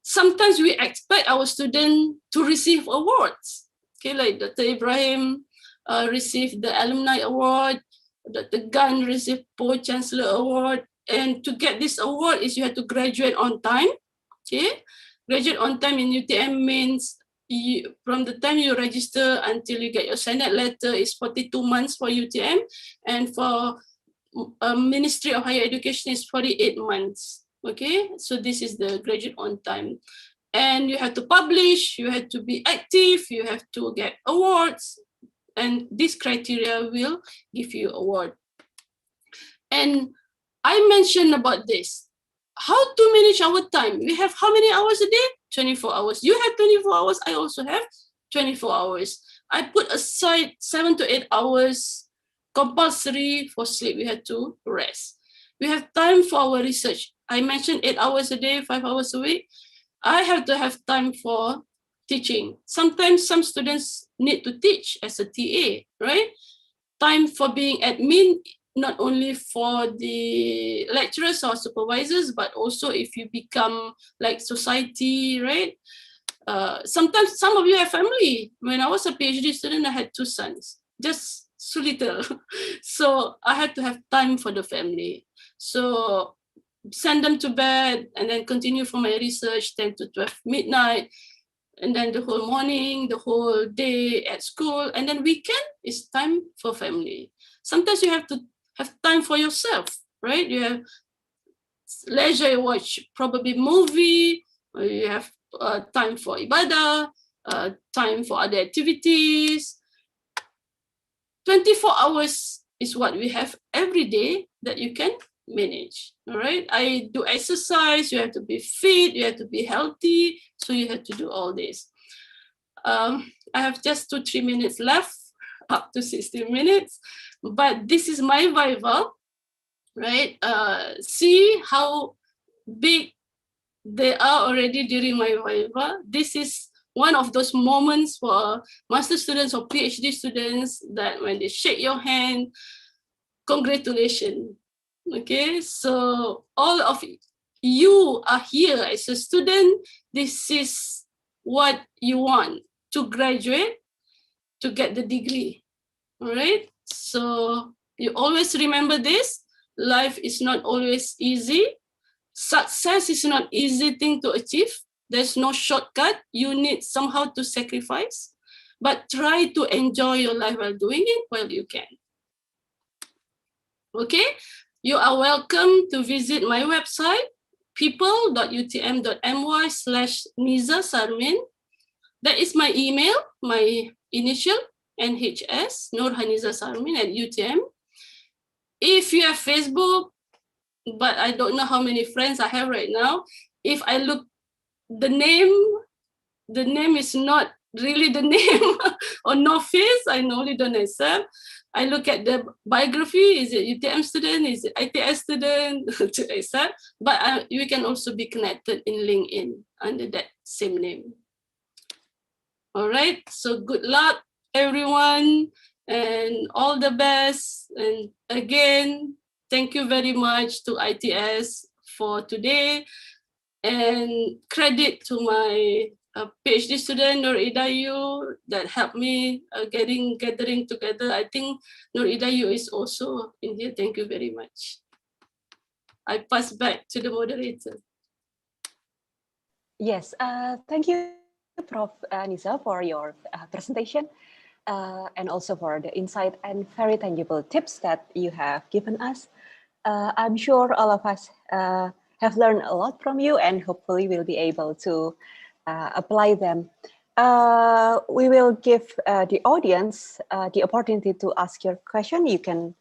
sometimes we expect our student to receive awards. Okay, like Dr. Ibrahim received the Alumni Award, Dr. Gan received Pro-Chancellor Award, and to get this award is you have to graduate on time. Okay, graduate on time in UTM means from the time you register until you get your Senate letter is 42 months for UTM, and for Ministry of Higher Education is 48 months. Okay, so this is the graduate on time. And you have to publish, you have to be active, you have to get awards, and this criteria will give you award. And I mentioned about this, how to manage our time. We have how many hours a day? 24 hours. You have 24 hours, I also have 24 hours. I put aside 7 to 8 hours compulsory for sleep. We have to rest. We have time for our research. I mentioned 8 hours a day, 5 hours a week. I have to have time for teaching. Sometimes some students need to teach as a TA, right? Time for being admin, not only for the lecturers or supervisors, but also if you become like society, right? Sometimes some of you have family. When I was a PhD student, I had 2 sons, just so little. So I had to have time for the family. So send them to bed and then continue for my research 10 to 12 midnight. And then the whole morning, the whole day at school. And then weekend is time for family. Sometimes you have to have time for yourself, right? You have leisure, you watch probably movie, or you have time for ibadah, time for other activities. 24 hours is what we have every day that you can manage, all right? I do exercise, you have to be fit, you have to be healthy, so you have to do all this. I have just 2-3 minutes left, up to 60 minutes, but this is my Viva, right? See how big they are already during my Viva. This is one of those moments for master students or PhD students that when they shake your hand, congratulations. Okay, so all of you are here as a student. This is what you want, to graduate, to get the degree. All right, so you always remember this. Life is not always easy. Success is not easy thing to achieve. There's no shortcut. You need somehow to sacrifice, but try to enjoy your life while doing it while you can. Okay, you are welcome to visit my website, people.utm.my/Niza Sarmin. That is my email, my initial, NHS, Nurhaniza Sarmin at UTM. If you have Facebook, but I don't know how many friends I have right now. If I look, the name is not really the name, or no face, I normally don't accept. I look at the biography, is it UTM student, is it ITS student, to accept, but you can also be connected in LinkedIn under that same name. All right, so good luck, everyone, and all the best. And again, thank you very much to ITS for today, and credit to my PhD student Nur Idayu that helped me gathering together. I think Nur Idayu is also in here. Thank you very much. I pass back to the moderator. Yes, thank you, Prof. Nisa, for your presentation and also for the insight and very tangible tips that you have given us. I'm sure all of us have learned a lot from you and hopefully we'll be able to apply them. We will give the audience the opportunity to ask your question. You can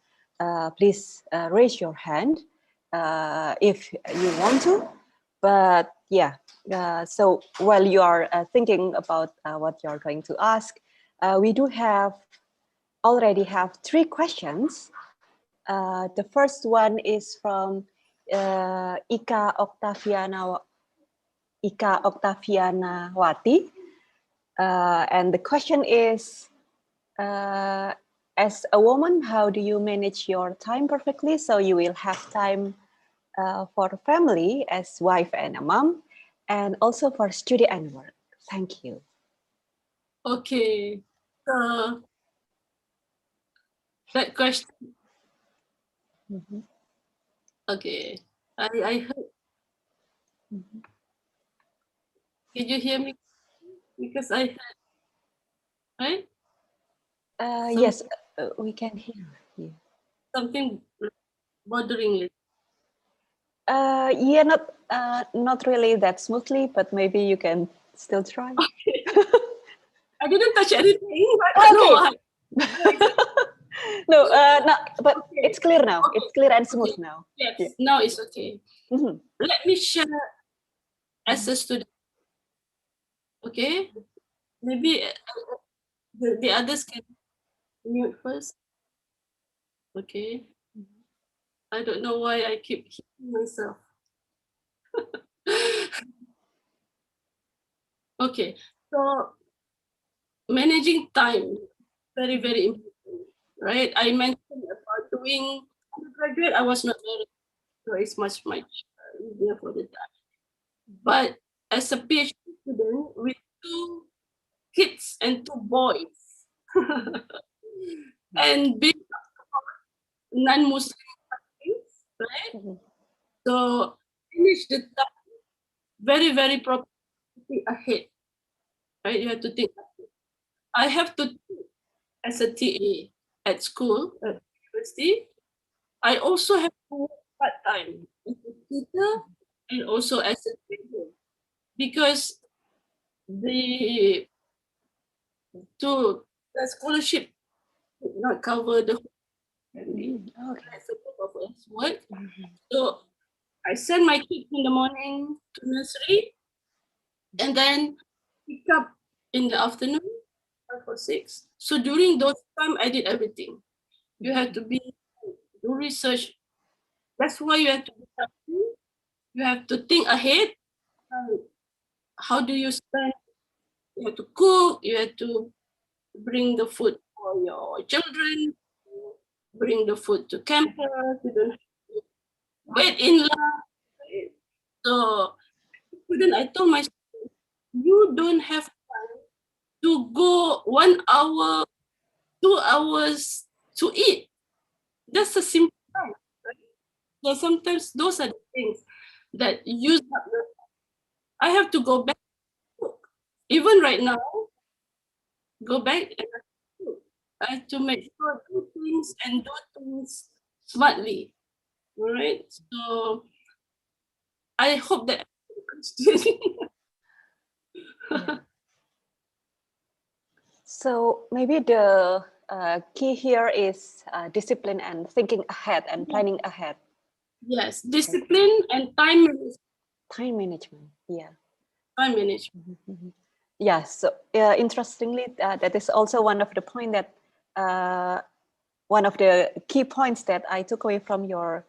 please raise your hand if you want to. But yeah, so while you are thinking about what you're going to ask, we do already have 3 questions. The first one is from Ika Octavianawati. And the question is, as a woman, how do you manage your time perfectly so you will have time for family as wife and a mom, and also for study and work? Thank you. Okay. That question. Okay. I heard. Did you hear me? Because I heard, right? Yes, we can hear you. Something botheringly. Yeah, not really that smoothly, but maybe you can still try. Okay. I didn't touch anything. I don't know why. No, but Okay. it's clear now. Okay. It's clear and smooth Okay. now. Yes, Yeah. now it's okay. Let me share as a student. Okay, maybe the others can mute first. Okay. I don't know why I keep hitting myself. Okay, so managing time, very, very important, right? I mentioned about doing undergraduate, I was not very, so it's much easier for the time. But as a PhD student with 2 kids and 2 boys, and being non-Muslim countries, right? So finish the time very, very properly ahead, right? You have to think ahead. I have to think as a TA at school, at university. I also have to work part-time as a tutor and also as a trainer because the scholarship did not cover the whole family. That's a lot of us work. So I send my kids in the morning to nursery and then pick up in the afternoon, 5 or 6. So during those time, I did everything. You have to do research. That's why you have to be careful. You have to think ahead. How do you spend? You have to cook. You have to bring the food for your children. Bring the food to campus. You don't have to wait in line. So I told my students, you don't have time to go 1 hour, 2 hours to eat. That's a simple time. Right? So sometimes those are the things that use up the time. I have to go back to cook. Even right now, go back and cook. I have to make sure do things smartly. All right. So I hope that So maybe the key here is discipline and thinking ahead and planning ahead. Yes, discipline and time management. Time management, yeah. Time management. Yeah, so interestingly, that is also one of the point that one of the key points that I took away from your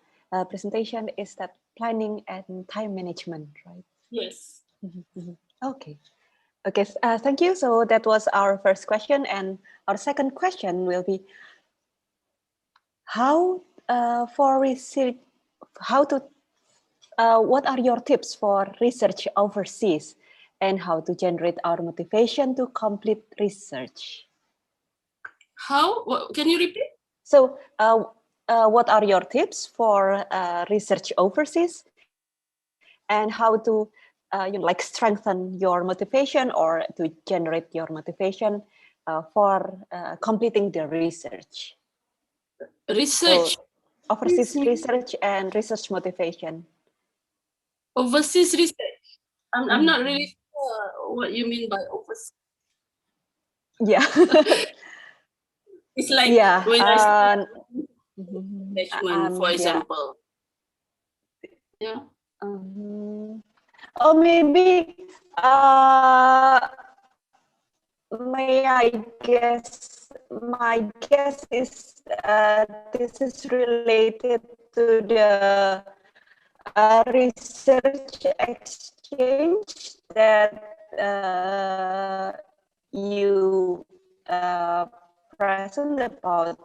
presentation is that planning and time management, right? Yes. Okay. Okay, thank you. So that was our first question, and our second question will be how for research, what are your tips for research overseas, and how to generate our motivation to complete research? How? Can you repeat? So what are your tips for research overseas, and how to like strengthen your motivation or to generate your motivation for completing the research. Research. So, overseas research and research motivation. Overseas research. I'm not really sure what you mean by overseas. Yeah. It's like Yeah. when I say attachment, for yeah. example. Yeah. Or maybe may I guess, my guess is this is related to the research exchange that you present about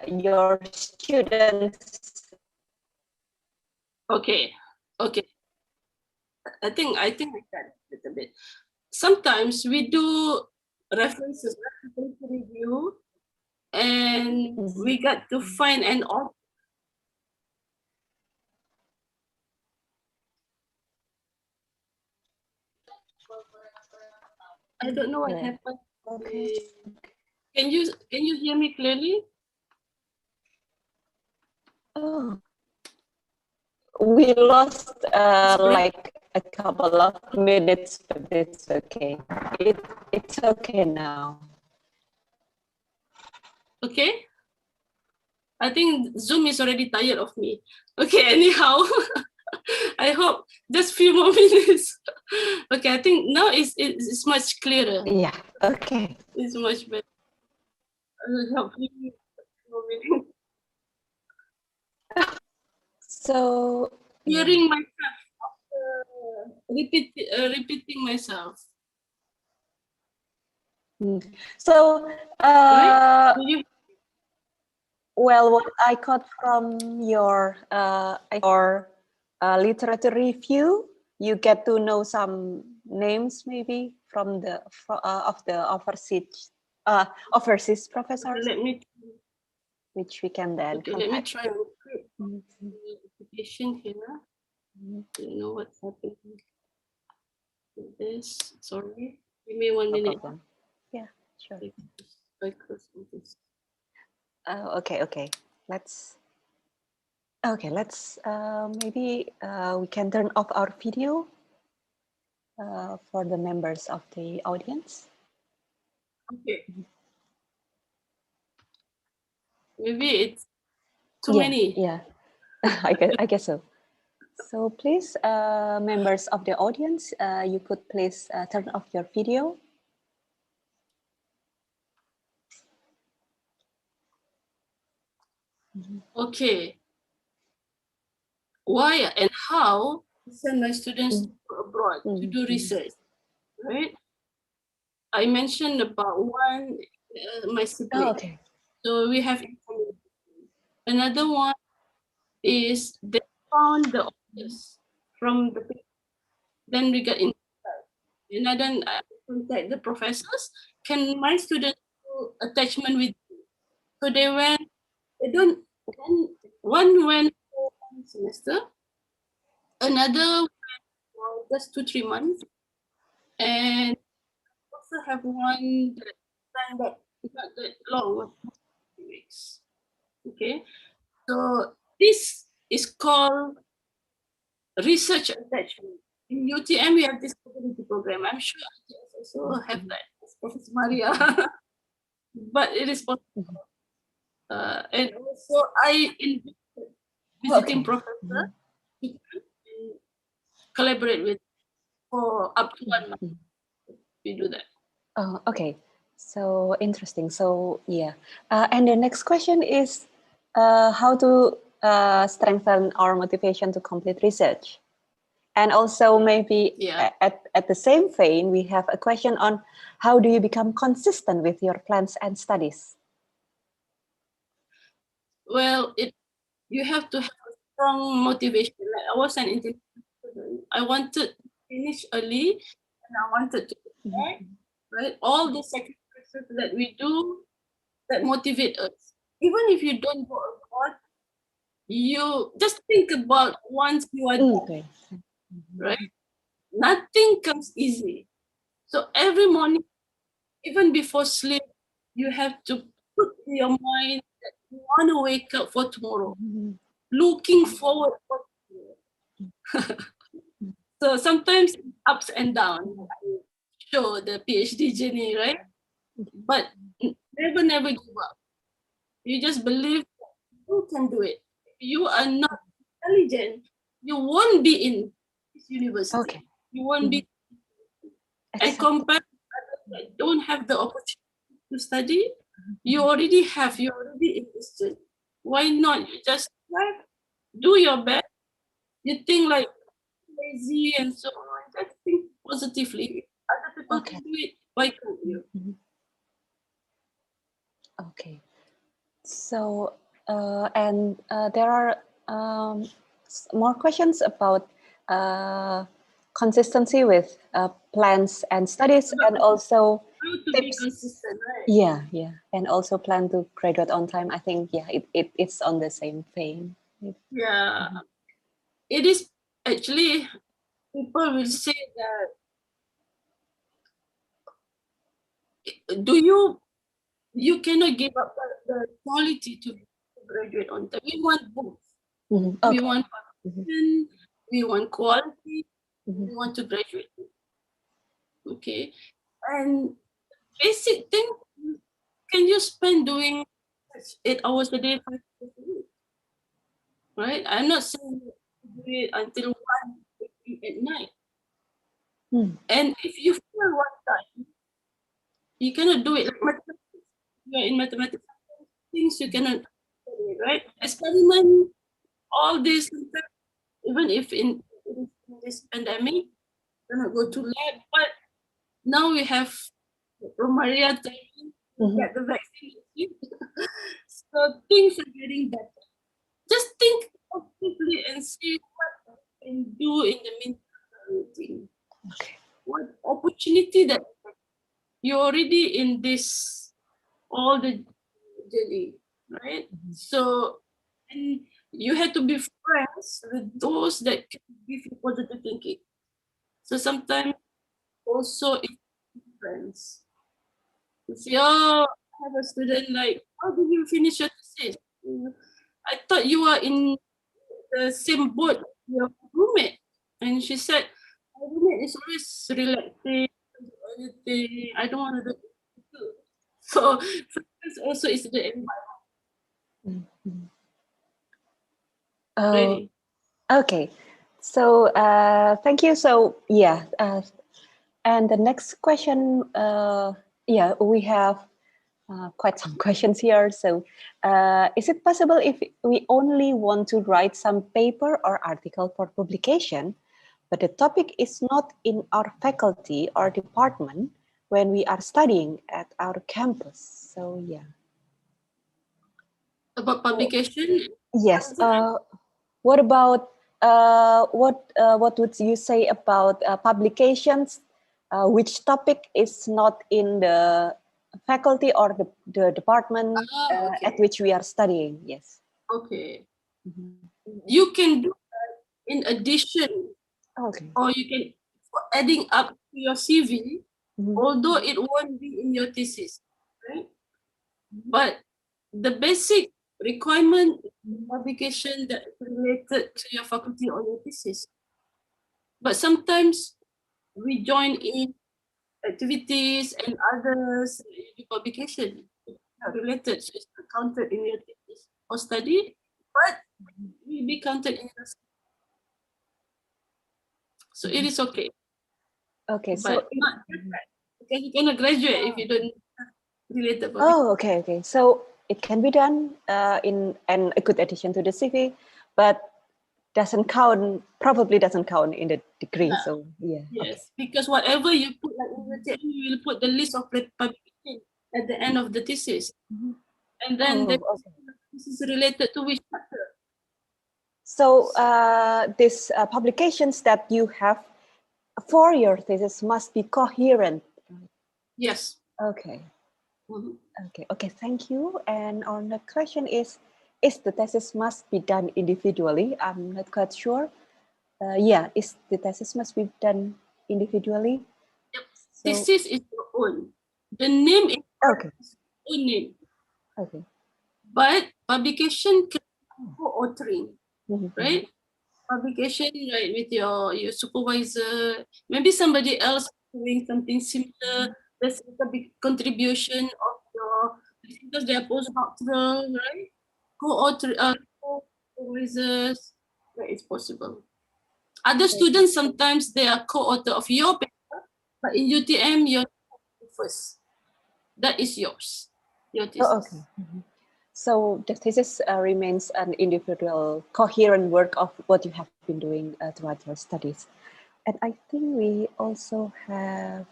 your students. Okay. Okay. I think I got it a little bit. Sometimes we do reference review, and we got to find an author. I don't know what happened. Okay. Can you hear me clearly? Oh, we lost like a couple of minutes, but it's okay. It's okay now. Okay. I think Zoom is already tired of me. Okay, anyhow, I hope just few more minutes. Okay, I think now it's much clearer. Yeah, okay. It's much better. I will help you. So Hearing myself, repeating myself. So, Right? well, what I got from your literature review, you get to know some names maybe from the of the overseas professors, Let me. which we can then Okay, contact. let me try and create the application here. I don't know what's happening with this. Sorry. Give me 1 minute. Problem. Yeah, sure. I close this. Okay. Let's maybe we can turn off our video for the members of the audience. Okay. Maybe it's too many. Yeah, I guess so. So please, members of the audience, you could please turn off your video. Okay. Why and how to send my students abroad to do research, right? I mentioned about one, my sibling. Oh, okay. So we have another one is they found the authors from the paper. Then we got in, and then I contact the professors. Can my students do attachment with you? So they went. They don't. One went for 1 semester. Another went for just 2-3 months, and also have one that time, but not that long, 3 weeks. Okay, so this is called research attachment. In UTM, we have this community program. I'm sure ITS also have that, Professor Maria. But it is possible. And also, I invited visiting professor to collaborate with for up to 1 month. We do that. Oh, okay. So interesting. So yeah, and the next question is how to strengthen our motivation to complete research. And also maybe at the same vein, we have a question on how do you become consistent with your plans and studies? Well, you have to have a strong motivation. Like I was an international student. I wanted to finish early, and I wanted to prepare, right? All the sacrifices that we do that motivate us. Even if you don't go abroad, you just think about once you are done, Okay. right? Nothing comes easy. So every morning, even before sleep, you have to put in your mind that you want to wake up for tomorrow, looking forward for tomorrow. So sometimes ups and downs. Show the PhD journey, right? But never give up. You just believe you can do it. If you are not intelligent, you won't be in this university. Okay. You won't be. And Exactly. compared to others that don't have the opportunity to study, you already have. You're already in this journey. Why not? You just try, do your best. You think like lazy and so on. Just think positively. Other people Okay. can do it. Why can't you? Okay. So, there are more questions about consistency with plans and studies, and also How to be tips. consistent, right? Yeah, and also plan to graduate on time. I think, yeah, it's on the same vein. Yeah. It is actually, people will say that, you cannot give up the quality to graduate on time. We want both. We Okay. want passion, we want quality, we want to graduate. Okay. And basic thing, can you spend doing 8 hours a day, 5 days a week? Right? I'm not saying do it until 1 at night. And if you fail one time, you cannot do it like mathematics. You're in mathematics, things you cannot study, right? Experiment, all this, even if in this pandemic, cannot go to lab, but now we have Maria telling get the vaccine. So things are getting better. Just think positively and see what you can do in the meantime. Okay. What opportunity that you're already in this, all the journey, right? So, and you have to be friends with those that can give you positive thinking. So sometimes also it's friends. You see, oh, I have a student like, how did you finish your thesis? I thought you were in the same boat with your roommate. And she said, my roommate is always relaxing, anything. I don't want to do it. So sometimes also it's the environment. Really. Okay. So thank you. So yeah, and the next question, yeah, we have quite some questions here. So is it possible if we only want to write some paper or article for publication, but the topic is not in our faculty or department when we are studying at our campus? So yeah. About publication? Yes. What about what would you say about publications? Which topic is not in the faculty or the department Okay. at which we are studying? Yes. Okay. You can do that in addition, Okay. or you can adding up to your CV, although it won't be in your thesis, right? But the basic requirement is publication that is related to your faculty or your thesis. But sometimes we join in activities and others publication not related, so it's not counted in your thesis or study, but will be counted in your. So it is okay. Okay. But not because you cannot graduate if you don't relate the public. Oh, okay. So it can be done in a good addition to the CV, but probably doesn't count in the degree. Yeah. So yeah. Yes, because whatever you put, like in the thesis, you will put the list of publication at the end of the thesis, and then this is related to which chapter. So these publications that you have for your thesis must be coherent. Yes. Okay. Okay. Thank you. And our next question is: is the thesis must be done individually? I'm not quite sure. Yeah, is the thesis must be done individually? Yep. So, Thesis is your own. The name is okay. your own name. Okay. But publication can be co-authoring, right? Publication, right, with your supervisor, maybe somebody else doing something similar. There's a big contribution of your, because they are postdoctoral, right? Co-author, co-supervisors, right, it's possible. Other students, sometimes they are co-author of your paper, but in UTM, you're first. That is yours, your thesis. Oh, okay. So the thesis remains an individual, coherent work of what you have been doing throughout your studies. And I think we also have,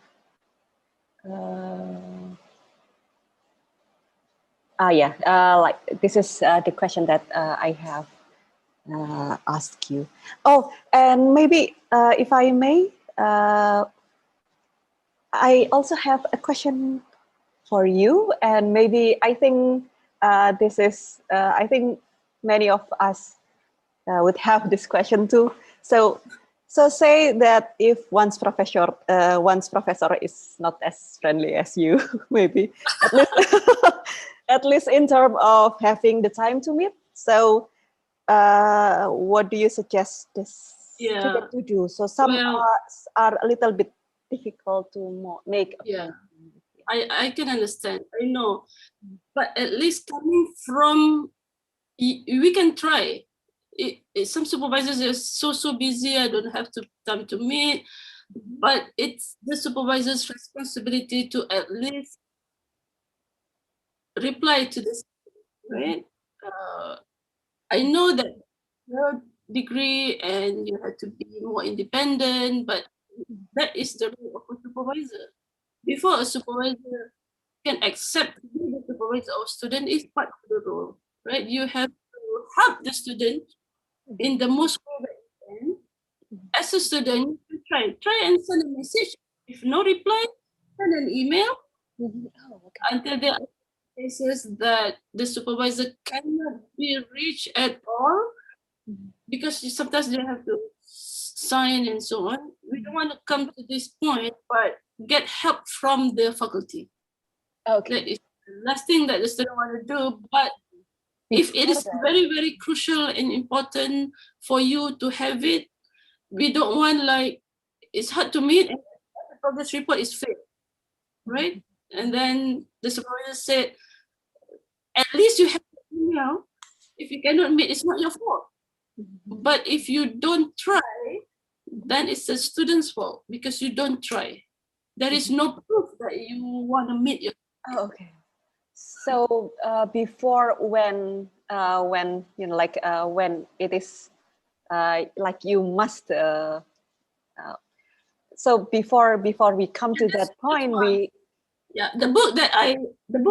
like this is the question that I have asked you. Oh, and maybe if I may, I also have a question for you, and maybe I think this is, I think many of us would have this question too. So say that if one's professor is not as friendly as you, maybe at least at least in terms of having the time to meet. So what do you suggest this student to do? So some are a little bit difficult to make. Yeah, I can understand. I know, but at least coming from, we can try. Some supervisors are so busy. I don't have time to meet, but it's the supervisor's responsibility to at least reply to this, right? I know that your degree and you have to be more independent, but that is the role of a supervisor. Before a supervisor can accept to be the supervisor of student is part of the role, right? You have to help the student in the most way that you can. As a student, you try and send a message. If no reply, send an email until there are cases that the supervisor cannot be reached at all, because sometimes they have to sign and so on. We don't want to come to this point, but get help from the faculty. Okay. That is the last thing that the student want to do. But if it is very crucial and important for you to have it, we don't want, like, it's hard to meet and the progress report is fake, right? And then the supervisor said, at least you have the email. If you cannot meet, it's not your fault. But if you don't try, then it's the student's fault because you don't try. There is no proof that you want to meet your. Oh, okay. So before when you know, like when it is like you must. So before we come to that point, the book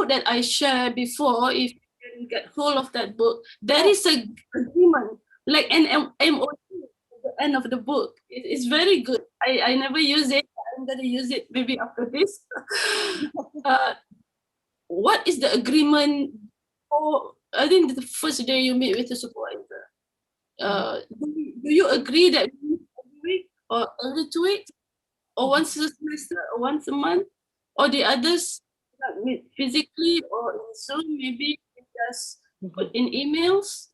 that I shared before, if you can get hold of that book, there is a agreement, like an MOU at the end of the book. It's very good. I never use it. I'm gonna use it maybe after this. What is the agreement for? I think the first day you meet with the supervisor. Do you agree that we meet every week or every 2 weeks or once a semester or once a month, or the others not meet physically or in Zoom, maybe just put in emails?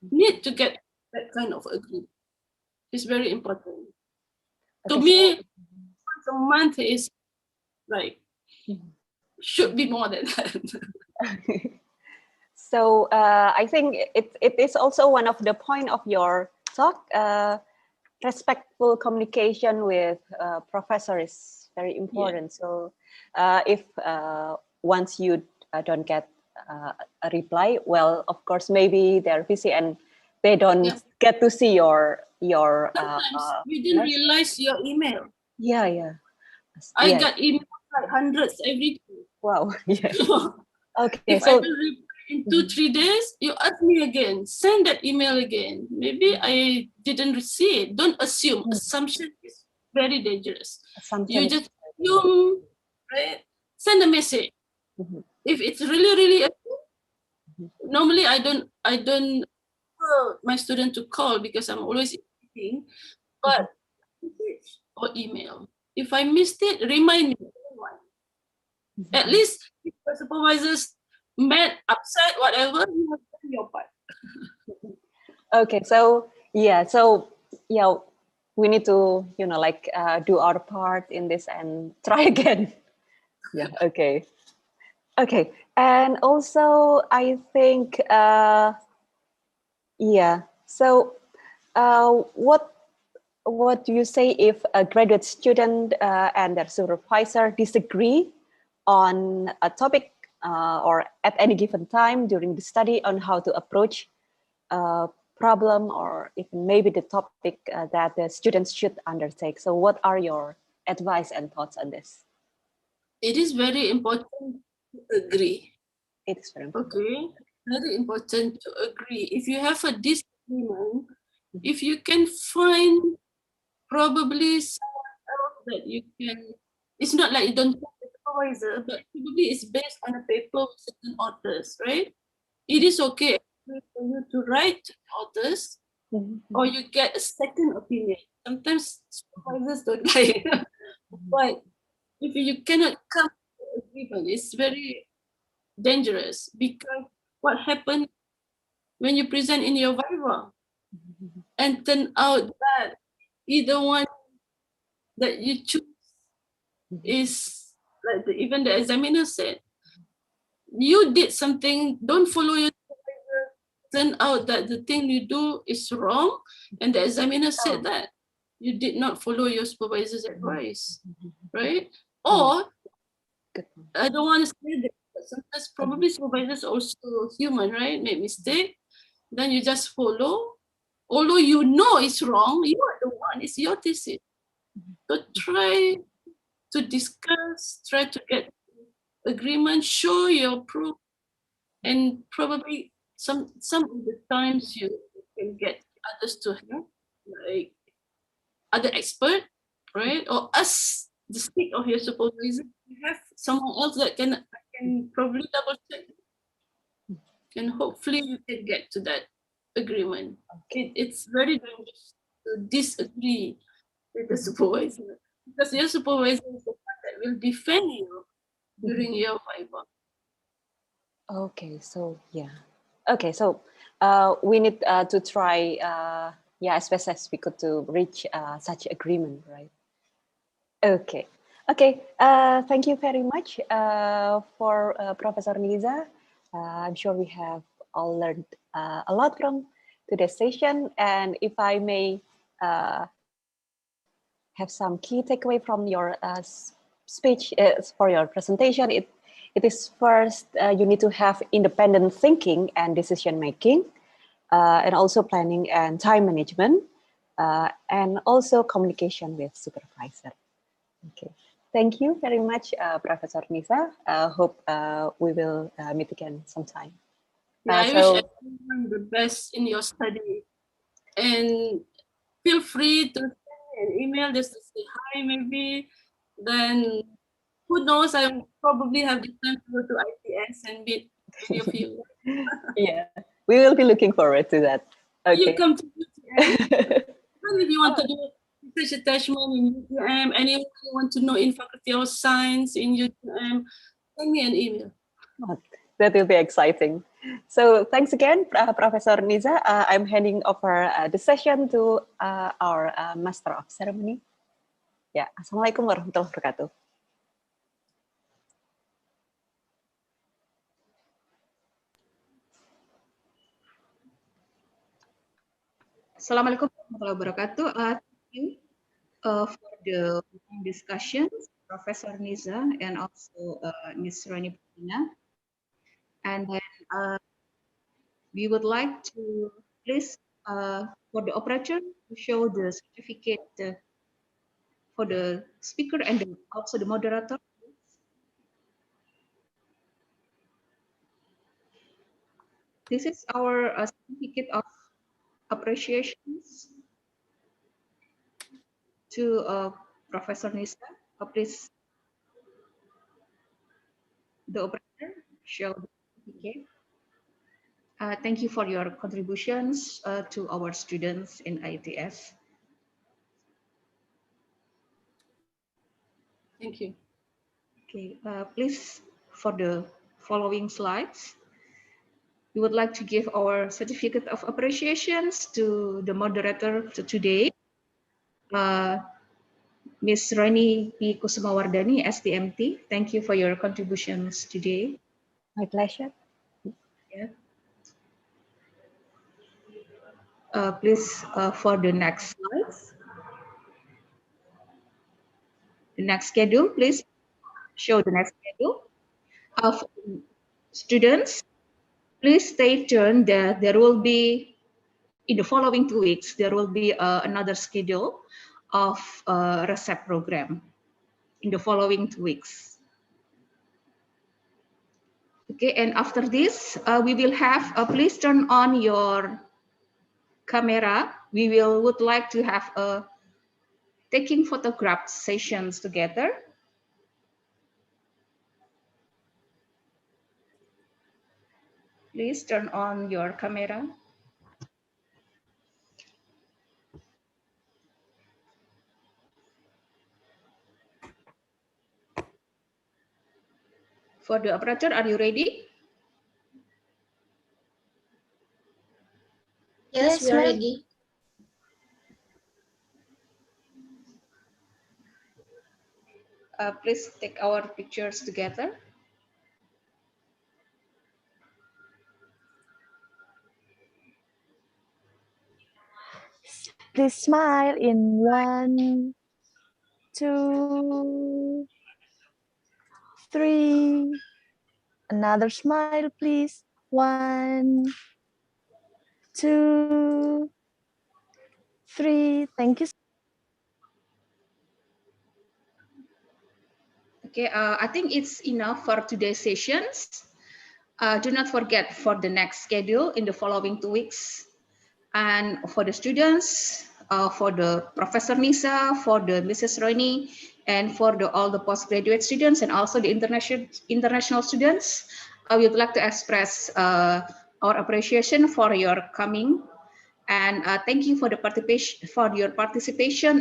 Need to get that kind of agreement. It's very important. To me, once a month is like should be more than that. So I think it is also one of the point of your talk. Respectful communication with professor is very important. Yeah. So if once you don't get a reply, well, of course, maybe they're busy and they don't get to see your. Sometimes we didn't realize your email. Yeah. I got emails like hundreds every day. Wow. Yeah. Okay. If I will reply in 2-3 days, you ask me again, send that email again. Maybe I didn't see it. Don't assume. Assumption is very dangerous. You just assume, right? Send a message. If it's really urgent, Normally I don't tell my student to call because I'm always in meeting, but message or email. If I missed it, remind me. At least if the supervisors mad, upset, whatever, you have done your part. Okay, so yeah, we need to like do our part in this and try again. Yeah. Okay. Okay, and also I think yeah. So what do you say if a graduate student and their supervisor disagree on a topic or at any given time during the study on how to approach a problem or even maybe the topic that the students should undertake? So what are your advice and thoughts on this? It is very important to agree. It is very important. Okay, very important to agree. If you have a disagreement, if you can find probably someone else that you can, it's not like you don't have the supervisor, but probably it's based on a paper with certain authors, right? It is okay for you to write authors or you get a second opinion. Sometimes supervisors don't like it. But if you cannot come to agreement, it's very dangerous because what happens when you present in your viva and turn out that either one that you choose is like even the examiner said, you did something, don't follow your supervisor, turn out that the thing you do is wrong, and the examiner said that you did not follow your supervisor's advice, right? Or I don't want to say that, but sometimes probably supervisors also human, right? Make mistake, then you just follow. Although you know it's wrong, you are the one, it's your thesis. So try to discuss, try to get agreement, show your proof, and probably some of the times you can get others to help, like other expert, right? Or us, the stick of your supervisor, you have someone else that can probably double check, and hopefully you can get to that agreement. It's very dangerous to disagree with the supervisor because your supervisor is the one that will defend you during your viva. Okay, so yeah. Okay, so we need to try, as best as we could to reach such agreement, right? Okay, okay. Thank you very much for Professor Niza. I'm sure we have all learned a lot from today's session, and if I may have some key takeaway from your speech for your presentation, it is first you need to have independent thinking and decision making, and also planning and time management, and also communication with supervisor. Okay, thank you very much, Professor Nisa. Hope we will meet again sometime. Yeah, I wish everyone the best in your study, and feel free to send me an email just to say hi, maybe. Then who knows? I probably have the time to go to ITS and meet many of you. Yeah, we will be looking forward to that. Okay. You come to UTM. If you want to do research attachment in UTM, anyone who want to know in Faculty of Science in UTM, send me an email. That will be exciting. So thanks again, Professor Niza. I'm handing over the session to our Master of Ceremony. Ya, Assalamualaikum warahmatullahi wabarakatuh. Assalamualaikum warahmatullahi wabarakatuh. Thank you for the discussions, Professor Niza and also Ms. Rani Purina. And then we would like to please for the operator to show the certificate for the speaker and also the moderator. This is our certificate of appreciations to Professor Nisa. Please, the operator, show the certificate. Thank you for your contributions to our students in ITS. Thank you. Okay, please, for the following slides, we would like to give our certificate of appreciations to the moderator today, Ms. Rani P. Kusumawardani, STMT. Thank you for your contributions today. My pleasure. Yeah. Please, for the next slides. The next schedule, please show the next schedule. Of students, please stay tuned. There will be, in the following 2 weeks, there will be another schedule of RTOS program in the following 2 weeks. Okay, and after this, we will have, please turn on your camera. We would like to have a taking photograph sessions together. Please turn on your camera. For the operator, are you ready? Yes, we are ready. Please take our pictures together. Please smile in 1, 2, 3. Another smile, please. 1, 2, 3. Thank you. Okay, I think it's enough for today's sessions. Do not forget for the next schedule in the following 2 weeks. And for the students, for the Professor Nisa, for the Mrs. Roni, and for all the postgraduate students and also the international students, I would like to express our appreciation for your coming. And thank you for your participation